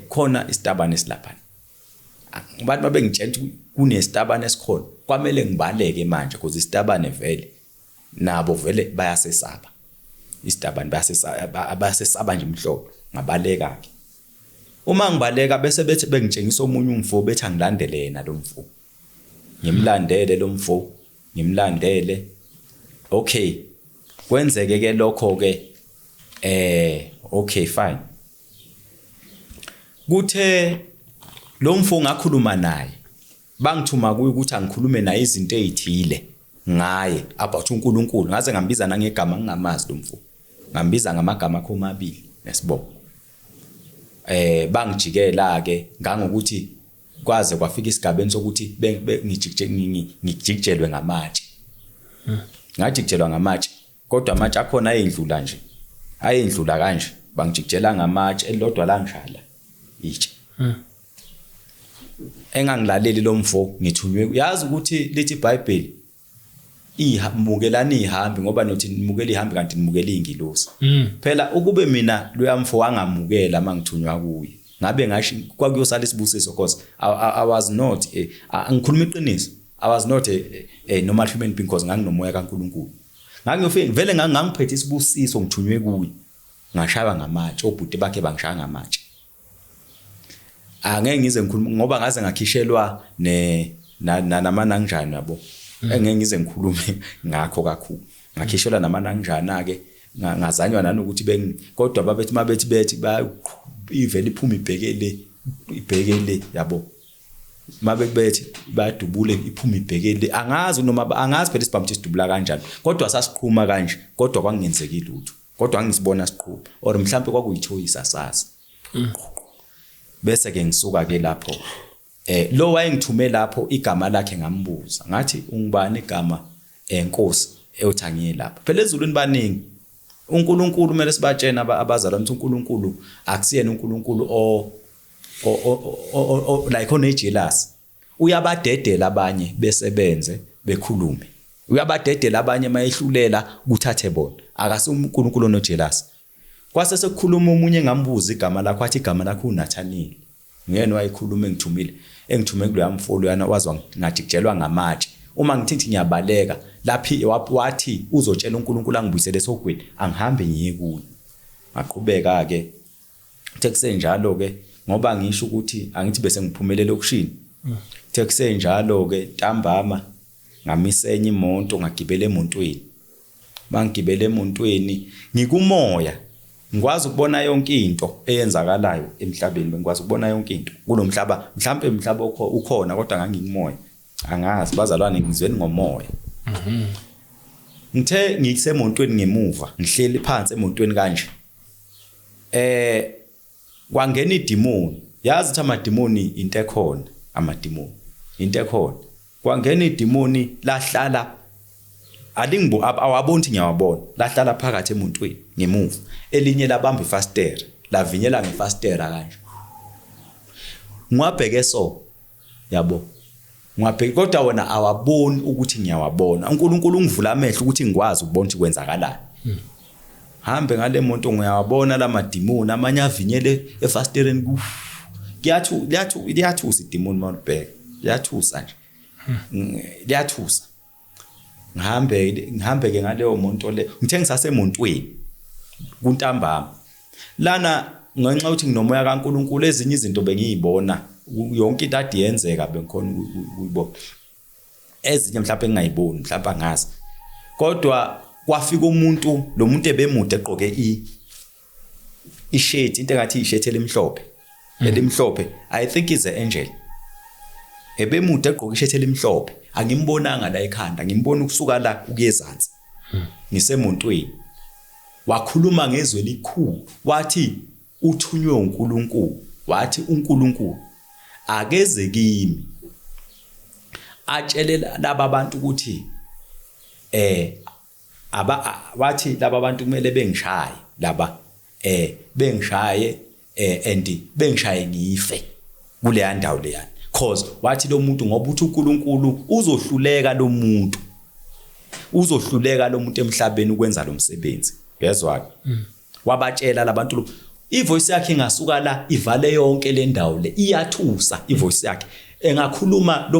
khona isitabane silapha abantu babengitshela ukuthi kunesitabane esikhona kwamele ngibaleke manje because isitabane vele nabo vele bayasesaba isitabane bayasesaba nje imhlolo ngabaleka ke uma ngibaleka bese bethi bengitshengisa omunye umfo bethi angilandele yena lo mfo ngimlandele lo mfo ngimlandele okay kwenzeke ke lokho ke okay fine kuthe lo mfo ngakhuluma naye bangithuma kuye ukuthi angikhulume naye izinto ezithile ngaye about uNkulunkulu ngaze ngambiza nangegama ngingamazi lo mfo ngambiza ngamagama akho amabili nesibongo bangijikela ke ngangokuthi kwaze kwafika isigabeni sokuthi ngijikijelwe ngamatshe ngajikijelwa ngamatshe kodwa amatshe akhona ayendlula kanje bangijikijela ngamatshe elilodwa la ngishala itshe engangilaleli lo mfo ngithunywe yazi ukuthi lithi iBhayibheli ihamukelani ihambi ngoba nothi nimukela ihambi kanti nimukela ingilosi phela ukube mina lo yamfo wangamukela mangithunywa kuye ngabe ngasho kwakuyosala isibusiso because I was not ngikhuluma iqiniso I was not a normal human being because nganginomoya kaNkuluNkulu ngangiyofika vele ngangiphethe isibusiso ngithunywe kuye ngashaya ngamatshe obhuti bakhe bangishaya ngamatshe angeke ngize ngikhuluma ngoba ngaze ngakhishelwa namanangjani yabo engeke ngize ngikhulume ngakho kakhulu ngakhishelwa namanangjana ke ngazanywa nanokuthi kodwa babethi mabethi ba ivele iphuma ibhekele yabo mabethi bayadubule iphuma ibhekele angazi noma angazi phela isibhamu sidubula kanjani kodwa sasiqhuma kanje kodwa kwangenzeki lutho kodwa angisibona siqhuma or mhlambe kwakuyithoyisa sasa bese ke ngisuka ke lapho lo wayengithume lapho igama lakhe ngambuza ngathi ungubani igama enkosi ewuthangiye lapha phela ezulwini baningi uNkulunkulu kumele sibatshena abazalwane ukuthi uNkulunkulu akusiyena uNkulunkulu like onejealous uyabadedela abanye besebenze bekhulume uyabadedela abanye mayehlulela kuthathe bona akasi uNkulunkulu onejealous kwase sekukhuluma umunye ngambuza igama lakho athi igama lakho uNathaniel ngiyena wayikhuluma engithume kulo yamfolo yana wazwa ngajikijelwa ngamatshe uma ngithi ngiyabaleka laphi wathi uzotshela uNkulunkulu angibuyisele sogwini angihambe ngiye kuye ngaqhubeka ke tekusenjalo ke ngoba ngisho ukuthi angithi bese ngiphumelele okushini tekusenjalo ke ntambama ngamisenye imoto ngagibele emontweni bangigibele emontweni ngikumoya ngikwazi ukubona yonke into eyenzakalayo emhlabeni ngikwazi ukubona yonke into kulomhlaba mhlambe umhlaba ukhona kodwa ngangikumoya angazi bazalwane ngizweni ngomoya ngithe ngisemontweni ngemuva ngihleli phansi emontweni kanje kwangena idemoni yazi ukuthi amademoni into ekhona amademoni into ekhona kwangena idemoni lahlala awaboni ngiyawabona lahlala phakathi emontweni ngemuva elinye labamba ifastera lavinyela ngefastera kanje ngwabheke so yabo ngwabheke kodwa wona awaboni ukuthi ngiyawabona uNkulunkulu ungivula amehlo ukuthi ngikwazi ukubona ukuthi kwenzakalani hambe ngale monto ngiyawabona lamademoni amanye avinyele efastereni liyathusa idemoni mawubheka liyathusa nje liyathusa ngihambe ke ngaleyo monto le ngithe ngisasemontweni kuntambama lana ngenxa ukuthi nginomoya kaNkulunkulu ezinye izinto bengiyibona yonke into ade yenzeka bengikhona ukuyibona ezinye mhlawumbe engingayiboni mhlawumbe angazi kodwa kwafika umuntu lo muntu ebemude egqoke ishirt into engathi ishirt elimhlophe I think is an angel ebemude egqoke ishirt elimhlophe angimbonanga la ekhanda ngimbona ukusuka la ukuyezansi ngisemontweni wakhuluma ngezwe likhulu wathi uthunywe uNkulunkulu wathi uNkulunkulu akeze kimi atshele laba abantu ukuthi wathi laba abantu kumele bengishaye laba bengishaye and bengishaye ngife kule ndawo leyana cause wathi lo muntu ngoba uthi uNkulunkulu uzohluleka lo muntu emhlabeni ukwenza lo msebenzi yezwa wabatshela labantu ivoice yakhe ingasuka la ivale yonke le ndawo le iyathusa ivoice yakhe engakhuluma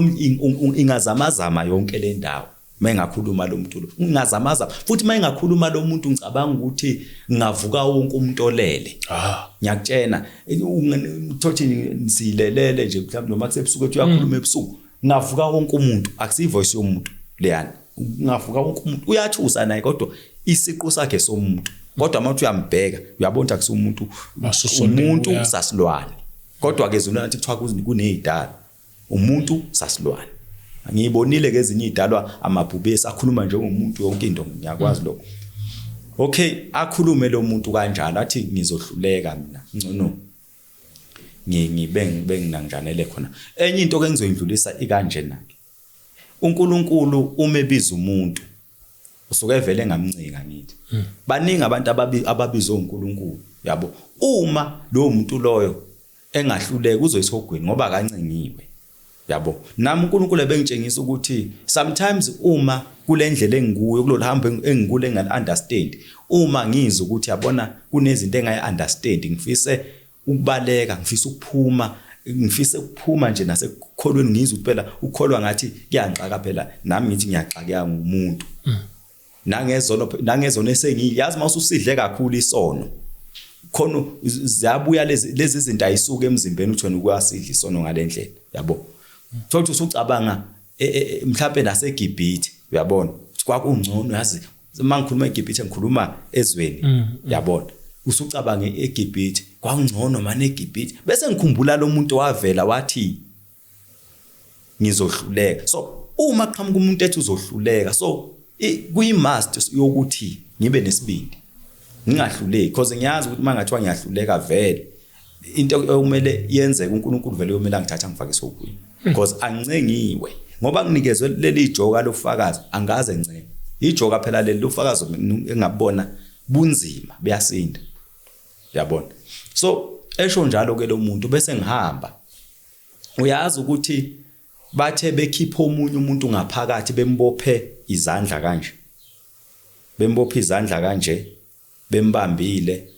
ingazamazama yonke le ndawo mengakhuluma lo muntu lo ingazamazama futhi mayengakhuluma lo muntu ngicabanga ukuthi ngavuka wonke umuntu olele ngiyakutshena thothi nisilelele nje mhlawumbe noma kusebusuku ethi uyakhuluma ebusuku ngavuka wonke umuntu akusiyi voice yomuntu leyana ngavuka wonke umuntu uyathusa naye kodwa isiqu sakhe somuntu kodwa manje uyambheka uyabona ukuthi umuntu umuntu sasilwane kodwa ke zona nathi kuthiwa kunezidalwa umuntu sasilwane ngiyibonile ke ezinye izidalwa amabhubesi akhuluma njengomuntu yonke into ngiyakwazi lokho okay akhulume lo muntu kanjalo athi ngizohluleka mina ngcono ngibe nginanjanele khona enye into ke ngizoyindlulisa ikanje nake uNkulunkulu uma ebiza umuntu usuke evele ngamncika ngithi baningi abantu ababizwa uNkulunkulu yabo uma lo muntu loyo engahluleka uzoyisogwini ngoba akancingiwe yabo nami uNkulunkulu ebengitshengisa ukuthi sometimes uma kulendlela engikuyo kulolu hambo engikule engal-understand uma ngizwe ukuthi yabona kunezinto engayi-understand ngifise ukubaleka ngifisa ukuphuma ngifise ukuphuma nje nasekukholweni ngizwe phela ukukholwa ngathi kuyangixaka phela nami ngithi ngiyaxakeka ngumuntu nangezona esengiyazi mawususidle kakhulu isono khona ziyabuya lezi zinto ayisuka emzimbeni uthona ukwasidla isono ngalendlela yabo thothi usucabanga mhlawumbe naseGibhithe uyabona kwakungcono yazi mangikhuluma eGibhithe ngikhuluma ezweni yabona usucabanga eGibhithe kwangcono manje eGibhithe bese ngikhumbula lo muntu wavela wathi ngizohluleka so uma qhamuka umuntu ethi uzohluleka so kuyi-must yokuthi ngibe nesibindi ngingahluleki because ngiyazi ukuthi mangathiwa ngiyahluleka vele into okumele yenzeke uNkulunkulu vele yomela angithatha ngifake esogwini because ancengiwe ngoba nginikezwe leli ijoka lofakazi angaze ncenga ijoka phela leli lofakazi engabona bunzima beyasinda yabona so esho njalo ke lo muntu bese ngihamba uyazi ukuthi bathe bekhipha omunye umuntu ngaphakathi bembophe izandla kanje bembophe izandla kanje bembambile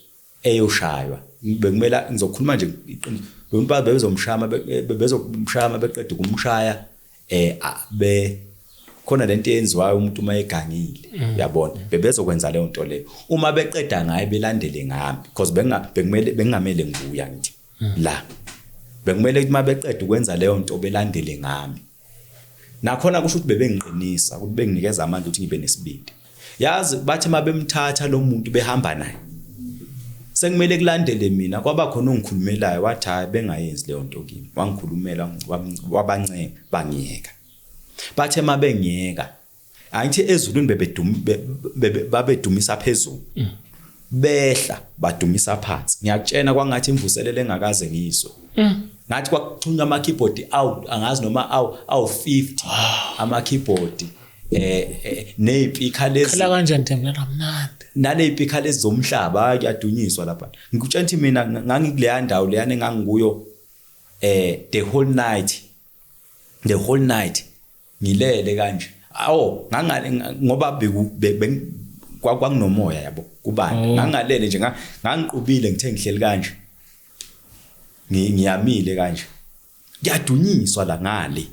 eyoshaywa bekumela ngizokhuluma nje iqiniso lo muntu bezomshama beqeda ukumshaya khona lento eyenziwayo umuntu uma egangile yabona bebezokwenza leyo nto leyo uma beqeda ngaye belandele ngami because bengamele ngibuya ngithi la bekumele ukuthi mabeqeda ukwenza leyo nto belandele ngami nakhona kusho ukuthi bebengiqinisa ukuthi benginikeza amandla ukuthi ngibe nesibindi yazi bathi mabemthatha lo muntu behamba naye sekumele kulandele mina kwaba khona ongikhulumelayo wathi hayi bengayenzi leyo nto kimi wangikhulumela wabancenga bangiyeka bathe mabengiyeka angithi ezulwini babedumisa phezulu behla badumisa phansi ngiyakutshena kwangathi imvuselelo engakaze ngiyizwe ngathi kwakuxhunywa ama keyboard angazi noma awu 50 ama keyboard nezipika lezi khala kanjani Thembela mnandi nalezipika lezi zomhlaba kuyadunyiswa lapha ngikutshela ukuthi mina ngangikuleya ndawo leyane engangikuyo the whole night ngilele kanje awo ngoba kwakunomoya yabo kubani ngangalele nje ngangiqubile ngithe ngihleli kanje ngiyamile kanje kuyadunyiswa la ngale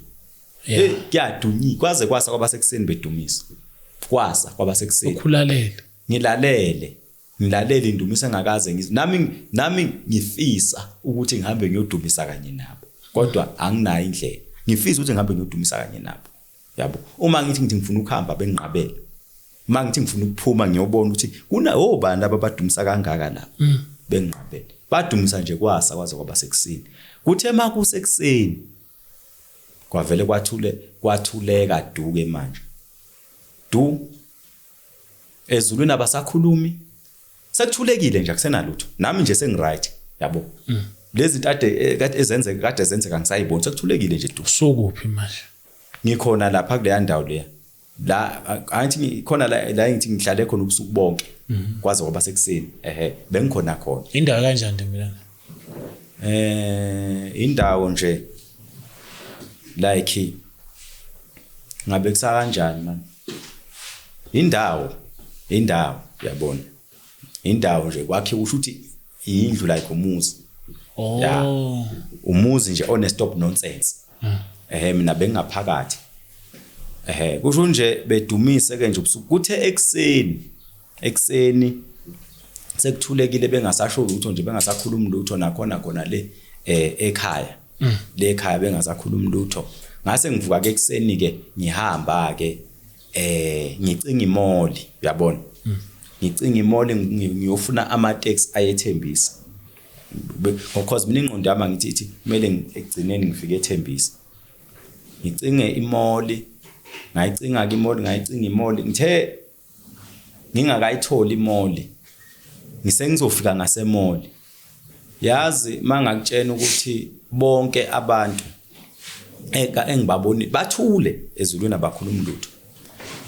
kuyadunyiswa kwaze kwasa kwabasekuseni bedumisa kwasa kwabasekuseni ukhulalele ngilalele indumiso engakaze nami ngifisa ukuthi ngihambe ngiyodumisa kanye nabo kodwa anginayo indlela ngifisa ukuthi ngihambe ngiyodumisa kanye nabo yabo uma ngithi ngifuna ukuhamba bengiqabele uma ngithi ngifuna ukuphuma ngiyobona ukuthi kuna obani ababadumisa kangaka la bengiqabele badumisa nje kwasa kwaze kwabasekuseni kuthe makusekuseni kwavele kwathuleka duke manje ezulwini abasakhulumi sekuthulekile nje akusenalutho nami nje sengiright yabo lezi kade ezenzeka ngisayibona sekuthulekile nje sokuphi manje ngikhona lapha kuleya ndawo leya la angithi khona la ngithi ngihlale khona ubusuku bonke kwaze kwaba sekuseni bengikhona khona indawo kanjani Thembela indawo nje like ngabe kusa kanjani man indawo yabona indawo nje kwakhe usho ukuthi indlu like umuzi umuzi nje on stop nonsense mina bengaphakathi kusho nje bedumise ke nje ubusuku kuthe ekseni sekuthulekile bengasasho lutho nje bengasakhulumi lutho nakhona khona le ekhaya le ekhaya bengasakhulumi lutho ngase ngivuka ke ekseni ke ngihamba ke ngicinga imoli uyabona ngicinga imoli ngiyofuna ama taxi ayethembisa because mina ingqondo yami ngithi kumele ekugcineni ngifike eThembisa ngicinge imoli ngayicinga ke imoli ngithe ngingakayithola imoli ngisengizofika ngasemoli yazi mangakutshena ukuthi bonke abantu engibaboni bathule ezulwini abakhuluma lutho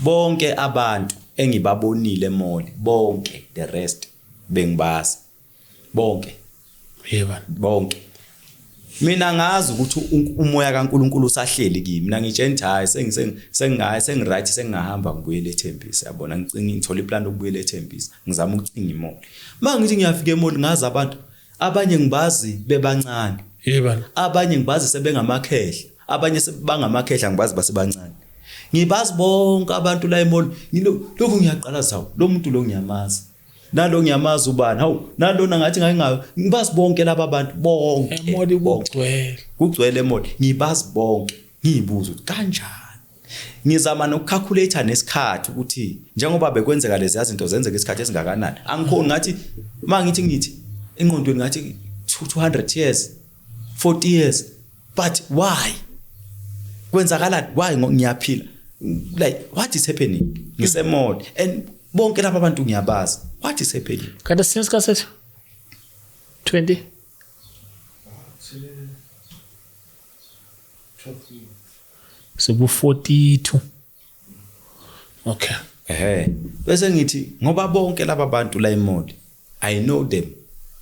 bonke abantu engibabonile emoli bonke the rest bengibazi bonke bonke mina ngazi ukuthi umoya kaNkuluNkulu usahleli kimi mina ngitshela hayi sengiright sengihamba ngibuyele eThembisa yabona ngicinga ngithola iplan lokubuyela eThembisa ngizama ukucinga imoli mangithi ngiyafika emoli ngazi abantu abanye ngibazi bebancane abanye ngibazi sebengamakhehla abanye sebangamakhehla ngibazi basebancane ngibazi bonke abantu la emoli lokhu ngiyaqala zawo lo muntu lo ngiyamazi nalo ngiyamazi ubani hawu nalona ngathi ngibazi bonke laba abantu bonke emoli kugcwele emoli ngibazi bonke ngiyibuza ukuthi kanjani ngizama nokukhalculate nesikhathi ukuthi njengoba bekwenzeka lezi izinto zenzeka isikhathi esingakanani angikhona ngathi mangithi engqondweni ngathi 200 years 40 years but why kwenzakalani why ngiyaphila like what is happening ngisemoli and bonke laba abantu ngiyabazi what is happening kanti since kasethu 20 sebu 42 okay bese ngithi ngoba bonke laba bantu la emoli I know them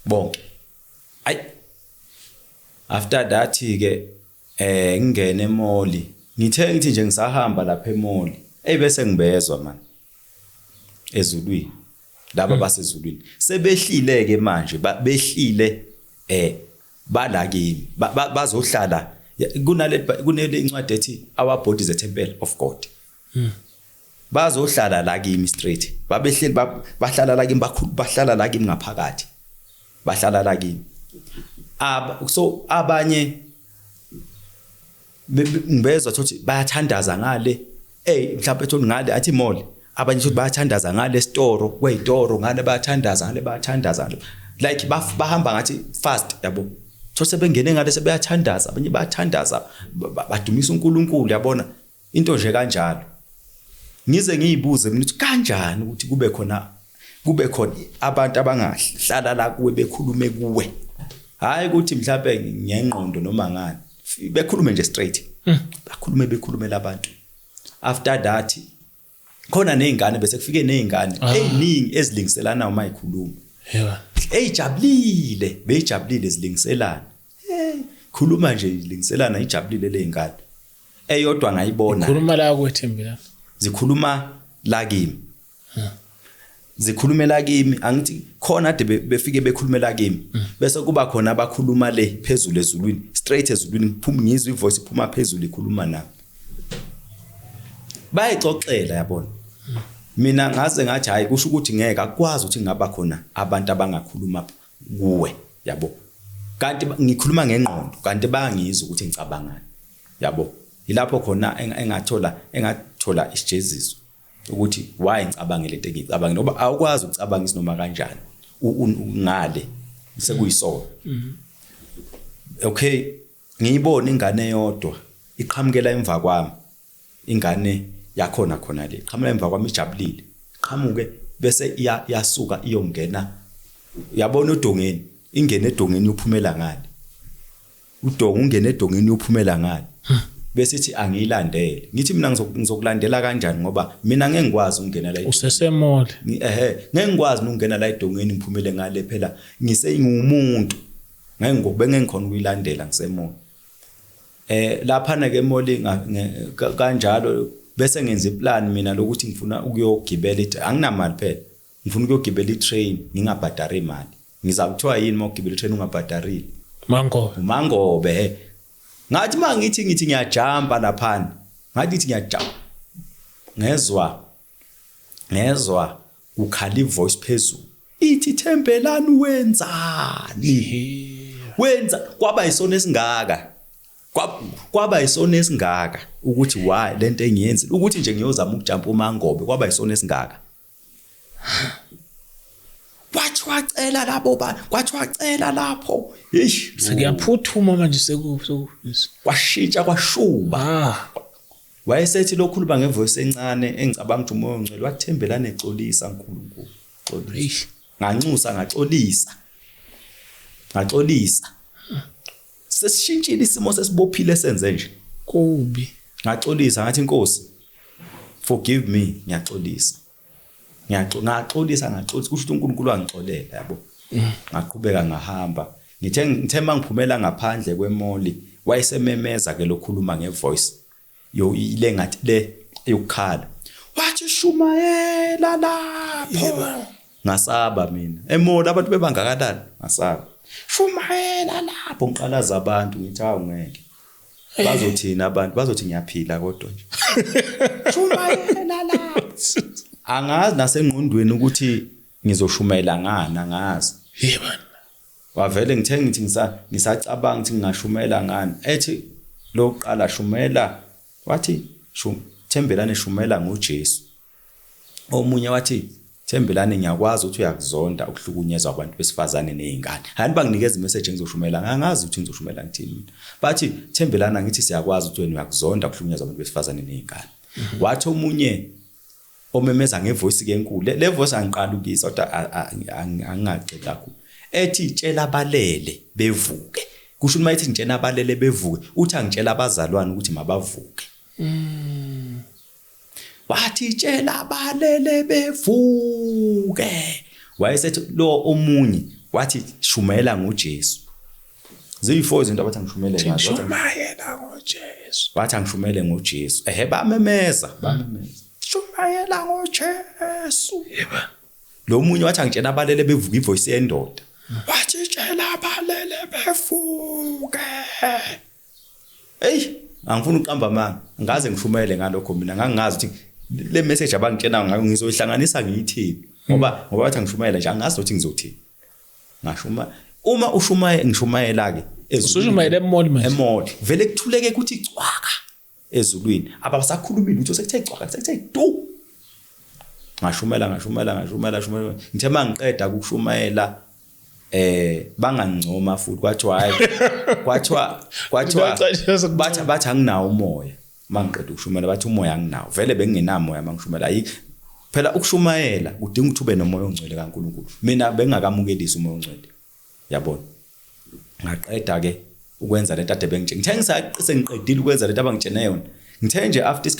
bonke after that ke ngingene emoli ngithi nje ngisahamba lapha emoli bese ngibezwa man ezulwini laba basezulwini sebehlile ke manje behlile bala kimi bazohlala kunale incwadi ethi our body is a temple of God bazohlala la kimi straight babehleli bahlala la kimi bahlala la kimi ngaphakathi bahlala la kimi so abanye ngibezwa ukuthi bayathandaza ngale mhlawumbe ethi ngale athi mall abanye futhi bayathandaza ngale store kweyitoro ngale bayathandaza like bahamba ngathi fast yabo so sebengene ngale sebeyathandaza abanye bayathandaza badumisa uNkulunkulu yabona into nje kanjalo ngize ngiyibuze mina ukuthi kanjani ukuthi kube khona abantu abangahlala la kuwe bekhulume kuwe hayi ukuthi mhlawumbe ngengqondo noma ngani bekhulume nje straight bekhulume labantu after that khona nezingane bese kufike nezingane eziningi ezilingiselana uma ikhuluma bejabulile zilingiselana khuluma nje zilingiselana ijabulile lezingane eyodwa ngayibona khuluma la kwethembela zikhuluma la kimi zikhulumela kimi angithi khona ade befike bekhulumela kimi bese kuba khona abakhuluma le phezulu ezulwini straight ezulwini ngizwe ivoice iphuma phezulu ikhuluma nami bayixoxela yabona mina ngaze ngathi hayi kusho ukuthi ngeke akwazi ukuthi ngaba khona abantu abangakhuluma kuwe yabo kanti ngikhuluma ngengqondo kanti bayangizwa ukuthi ngicabangani yabo ilapho khona engathola isijeziso ukuthi why ngicabangele into engicabangile ngoba awukwazi ukucabanga noma kanjani ngale sekuyisona okay ngiyibona ingane eyodwa iqhamukela emva kwami ingane yakhona khona le iqhamukela emva kwami ijabulile iqhamuke bese iyasuka iyongena yabona udongeni ingene edongeni uphumela ngale udonga ungene edongeni uphumela ngale bese ithi angiyilandele ngithi mina ngizokulandela kanjani ngoba mina ngeke ngikwazi ukungena la usesemoli ngeke ngikwazi ukungena la edongeni ngiphumele ngale phela ngiseyingumuntu ngeke ngikhona ukuyilandela ngisemoli lapha na ke emoli kanjalo bese ngenza iplan mina lokuthi ngifuna ukuyogibela anginamali phela ngifuna ukuyogibela itrain ngingabhadari imali ngizakuthiwa yini mawugibela itrain ungabhadarili mangobe ngathi mangithi ngiyajumpa lapha ngathi ngiyajumpa ngezwa ukhala ivoice phezulu ithi Thembelani wenzani wenza kwaba isona esingaka kwaba isona esingaka ukuthi why lento engiyenzi ukuthi nje ngiyozama ukujumpa uMangobe kwaba isona esingaka kwathi wacela lapho sekuyaphuthuma manje sekuso kwashintsha kwashuba wayesethi lokhuluma ngevoice encane engicabanga ukuthi umoya ongcwele wathembelana exolisa uNkulunkulu nganxusa ngaxolisa sesishintshile isimo sesibophile senze nje kubi ngaxolisa ngathi Nkosi forgive me ngiyaxolisa ngaxolisa kusho ukuthi uNkulunkulu wangixolela yabo ngaqhubeka ngahamba ngithe mangiphumela ngaphandle kwemoli wayesememeza ke lokhuluma ngevoice ile ngathi le yokukhala wathi Shumayela lapho ngasaba mina emoli abantu bebangakalani ngasaba Shumayela lapho ngiqalaza abantu ngithi awungeke bazothina abantu bazothi ngiyaphila kodwa nje Shumayela lapho angazi nasengqondweni ukuthi ngizoshumayela ngani angazi bana wavele ngithe ngithi ngisacabanga ukuthi ngingashumela ngani ethi loqala shumela wathi thembelane shumela ngoJesu omunye wathi thembelane ngiyakwazi ukuthi uyakuzonda ukuhlukunyezwa abantu besifazane nezingane hani banginikeza imessage engizoshumela angazi ukuthi ngizoshumela ngithini bathi thembelana ngithi siyakwazi ukuthi wena uyakuzonda ukuhlukunyezwa abantu besifazane nezingane wathi omunye omemeza ngevoice ke enkulu le voice angiqala ukuyisa kodwa angingaqedi kakhulu ethi tshela abalele bevuke kusho uma ethi ngitshela abalele bevuke uthi angitshela abazalwane ukuthi mabavuke wathi tshela abalele bevuke wayesethi lo omunye wathi shumayela ngoJesu ziyi4 izinto abathi ngishumele ngazo shumayela ngoJesu wathi angishumele ngoJesu bamemeza shumayela ngoJesu lo munye wathi angitshela abalele bevuka ivoice yendoda wathi tshela abalele bevuke angifuni uqamba manga ngaze ngishumayele ngalokho mina ngangazi ukuthi le message abangitshela ngayo ngizoyihlanganisa ngiyithini ngoba wathi angishumayela nje angazi ukuthi ngizothini ngashuma uma ngishumayela ke usushumayela emoli vele kuthuleke ukuthi cwaka ezulwini abasakhulumile ukuthi sekuthe cwaka sekuthe du ngashumela ngithe mangiqeda ukushumayela bangangcoma futhi kwathiwa bathi anginawo umoya mangiqeda ukushumela bathi umoya anginawo vele bengingenamoya mangishumela ayikho phela ukushumayela udinga ukuthi ube nomoya ongcwele kaNkulunkulu mina bengakamukelisi umoya ongcwele yabona ngaqeda ke ukwenza lento ade ngithe ngisengiqedile ukwenza lento abangitshene yona ngithe nje after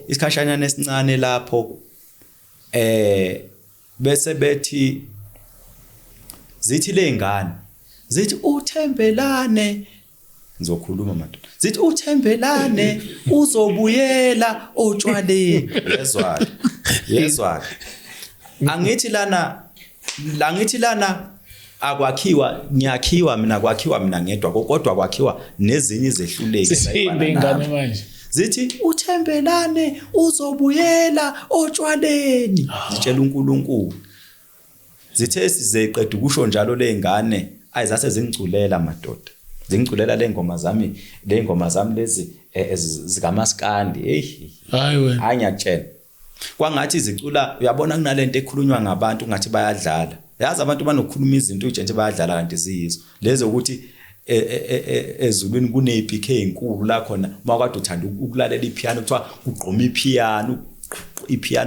isikhashanyana esincane lapho bese bethi zithi lengane zithi uthembelane ngizokhuluma madoda zithi uthembelane uzobuyela otshwaleni yezwa angithi lana akwakhiwa ngiyakhiwa mina ngedwa kodwa kwakhiwa nezinye izehluleki sisinde ingane manje zithi uthembelane uzobuyela otshwaleni zitshela uNkulunkulu zithe sizeqeda ukusho njalo lengane ayizase zingculela madoda zingculela lengoma zami lezi zikamaskandi hayi wena anyatshela kwangathi zicula uyabona kunalento ekhulunywa ngabantu ngathi bayadlala yazi abantu banokukhuluma izinto nje bayadlala kanti ziyizo lezo ukuthi ezulwini kunePK enkulu la khona makade uthanda ukulalela ipiano kuthiwa kugqoma ipiano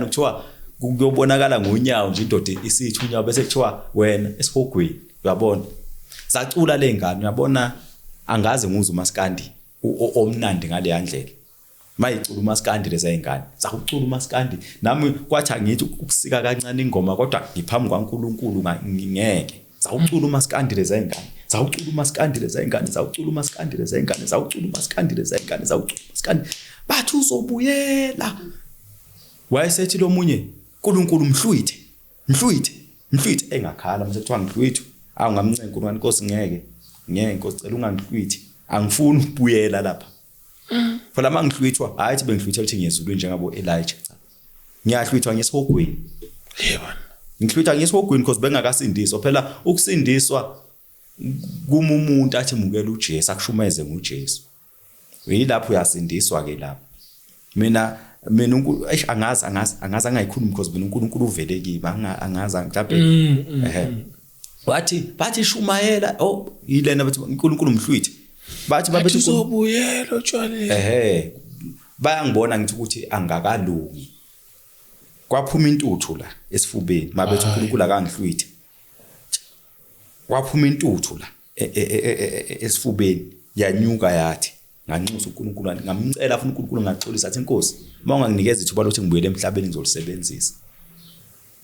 kuthiwa kuyobonakala ngonyawo nje indoda isithi unyawo bese kuthiwa wena esihogweni uyabona zacula lengane uyabona angaze nguze umaskandi omnandi ngale yandlela mayicula umaskandi leza ingane zakucula umaskandi nami kwathi angithi ukusika kancane ingoma kodwa ngiphambi kwaNkulunkulu ngeke zawucula umaskandi leza ingane zawucula umaskandi leza ingane zawucula umaskandi leza ingane zawucula umaskandi leza ingane zawucula umaskandi bathi uzobuyela wayesethi lo munye uNkulunkulu mhlwithe engakhala mase kuthiwa ngihlwithu awungamncenga uNkulunkulu Nkosi ngeke Nkosi cela ungangihlwithi angifuni ukubuyela lapha phela mangihlwithwa hayi bengihlwitha ukuthi ngiyezulwe njengabo Elijah cha ngiyahlwithwa ngesihogweni yebo ngihlwitha ngesihogweni because bengakasindiswa phela ukusindiswa kuma umuntu athi mukela uJesu akushumayeze ngoJesu yilapho uyasindiswa ke lapho mina angazi angayikhuluma because mina uNkulunkulu uvele kimi angazi mhlawumbe bathi shumayela yilena bathi uNkulunkulu mhlwithi bathi babethi uzobuyela utshwaleni bayangibona ngithi ukuthi angakalungi kwaphuma intuthu la esifubeni mabethi uNkulunkulu akangihlwithi kwaphuma intuthu la esifubeni yanyuka yathi nganxusa uNkulunkulu ngamcela afuna uNkulunkulu ngaxolisa athi Nkosi mawunganginikeza ithuba lokuthi ngibuyele emhlabeni ngizolisebenzisa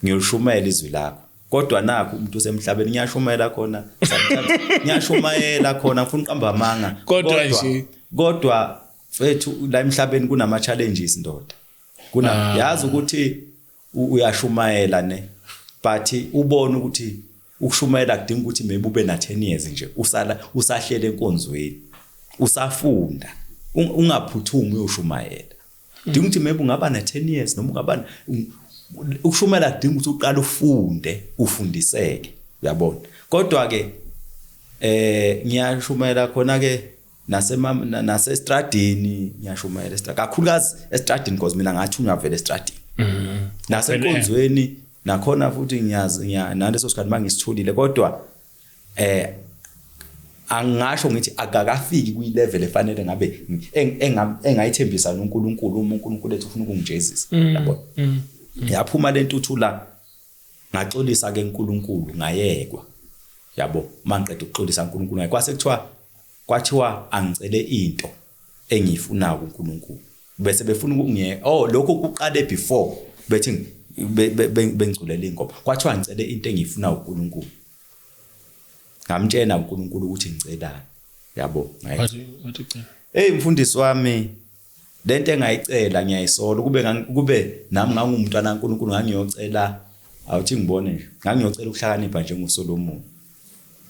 ngiyolishumela izwi lakho kodwa nakho umuntu osemhlabeni ngiyashumela khona ngiyashumayela khona ngifuna uqamba amanga kodwa mfethu la emhlabeni kunama challenges ndoda yazi ukuthi uyashumayela ne but ubone ukuthi ukushumayela kudinga ukuthi maybe ube na 10 years nje usahlele enkonzweni usafunda ungaphuthumi uyoshumayela dinga ukuthi maybe ungaba na 10 years noma ungaba ukushumayela kudinga ukuthi uqale ufunde ufundiseke uyabona kodwa ke ngiyashumayela khona ke nase stradini ngiyashumayela estradini kakhulukazi estradini because mina ngathi ungavela estradini nasenkonzweni nakhona futhi ngiyazi naleso sikhathi mangisitholile kodwa angasho ngithi akakafiki kwi level efanele ngabe engayithembisa noNkulunkulu uNkulunkulu ethu ufuna ukungijezisa yabona yaphuma lentuthula ngaxolisa ke uNkulunkulu ngayekwa yabo mangiqeda ukuxolisa uNkulunkulu kwathiwa angicele into engiyifuna kuNkulunkulu bese befuna lokho kuqale before bethi bengiculela ingoma kwathiwa ngicele into engiyifuna kuNkulunkulu ngamtshena uNkulunkulu ukuthi ngicelani yabo mfundisi wami lento engayicela ngiyayisola kube nami ngangumntwana kaNkulunkulu ngangiyocela awuthi ngibone nje ngangiyocela ukuhlakanipha njengoSolomon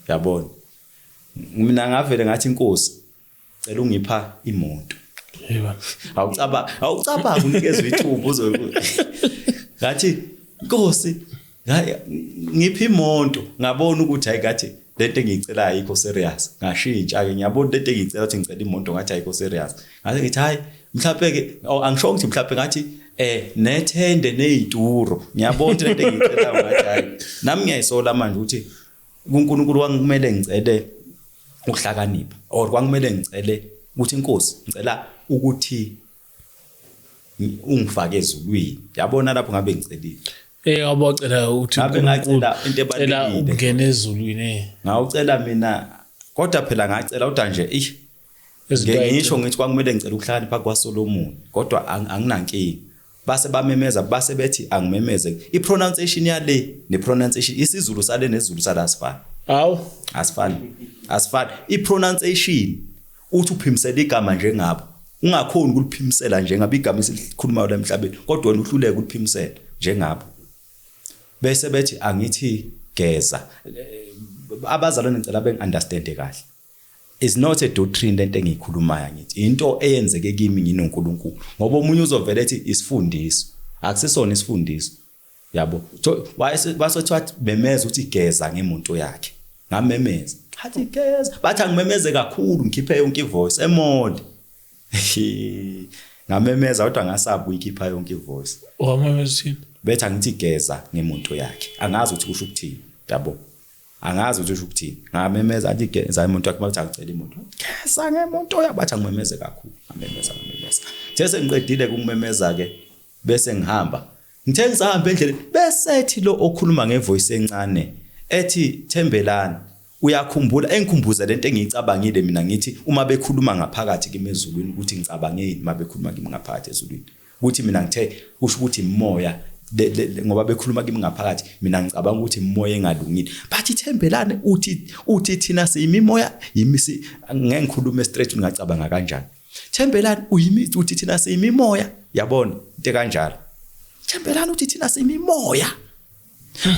yabona mina ngavele ngathi Nkosi cela ungipha imoto awucabanga unikezwe ithuba uzokuthi ngathi Nkosi ngiphi imoto ngabona ukuthi hayi ngathi lento engicela ayikho serious ngashintsha ke ngiyabona lento engicela ukuthi ngicela imoto ngathi ayikho serious ngathi ngithi hayi mhlawumbe ke angisho ukuthi mhlawumbe ngathi nethende nezituro ngiyabona lento engicela ngathi hayi nami ngiyayisola manje ukuthi uNkulunkulu wangikumele ngicele ukuhlakanipha or kwangimele ngicele ukuthi Nkosi ngicela ukuthi ungifake ezulwini yabona lapho ngabe ngicelile abocela ukuthi ngabe ngacela into ebalekile ungena ezulwini ngawucela mina kodwa phela ngacela uda nje ngisho ngithi kwangimele ngicela ukuhlakanipha kwaSolomon kodwa anginankingi base bamemeza base bethi angimemeze ipronunciation yale nepronunciation isiZulu sale nezulu sala asifani ipronunciation uthi uphimisela igama njengabo ungakhoni ukuliphimisela njengabo igama esilikhulumayo la emhlabeni kodwa wena uhluleke ukuliphimisela njengabo bese bethi angithi geza abazalwane ngicela bengiunderstand kahle is not a doctrine lento engiyikhulumayo ngithi into eyenzeke kimi nginoNkulunkulu ngoba umunye uzovela ethi isifundiso akusisona isifundiso yabo basothi bemeza ukuthi geza ngemonto yakhe ngamemeza hathi geza bathi angimemeze kakhulu ngikhiphe yonke ivoice emonde ngamemeza kodwa ngasabu ikhipha yonke ivoice wamemezini bethi angithi geza ngemonto yakhe angazi ukuthi kusho ukuthini yabo angazi ukuthi kusho ukuthini ngamemeza athi geza imonto yakhe bathi angicela imoto geza ngemonto yakhe bathi angimemeze kakhulu ngamemeza these ngiqedile ukumemeza ke bese ngihamba ngithe ngisahamba endleleni bese ethi lo okhuluma ngevoice encane ethi Thembelani uyakhumbula engikhumbuza lento engiyicabangile mina ngithi uma bekhuluma ngaphakathi kimi ezulwini ukuthi ngicabangeni uma bekhuluma kimi ngaphakathi ezulwini ukuthi mina ngithe kusho ukuthi imoya ngoba bekhuluma kimi ngaphakathi mina ngicabanga ukuthi imoya engalungile bathi Thembelani uthi thina siyimimoya yimisi ngeke ngikhulume straight ngicabanga kanjani Thembelani uthi thina siyimimoya yabona into kanjalo Thembelani uthi thina siyimimoya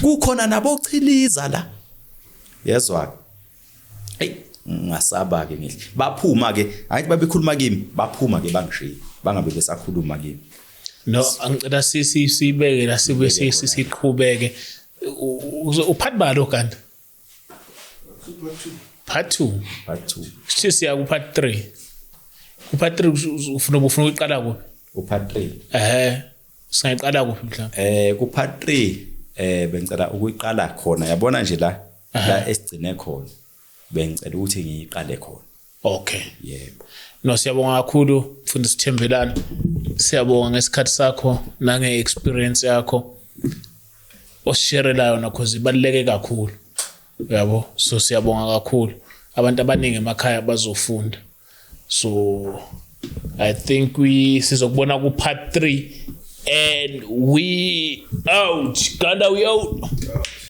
kukhona nabochiliza la yezwa ngasaba ke ngihle baphuma ke ayithi babekhuluma kimi baphuma ke bangishiya bangabe besakhuluma kimi no angicela sibeke la sibe siqhubeke uphathi balo kanti part 2 siya ku part 3 Upatrick ufuna ukuqala kuphi? Upart 3. Singayiqala kuphi mhlawumbe? Ku part 3 bengicela ukuyiqala khona yabona nje la esigcine khona bengicela ukuthi ngiyiqale khona. Okay. Yebo. No, siyabonga kakhulu mfundisi Thembelani. Siyabonga ngesikhathi sakho nange experience yakho osharelayo na cause ibaluleke kakhulu. Yabo, so siyabonga kakhulu. Abantu abaningi emakhaya bazofunda. So I think sizokubona ku part 3 and we out. Ganda we out.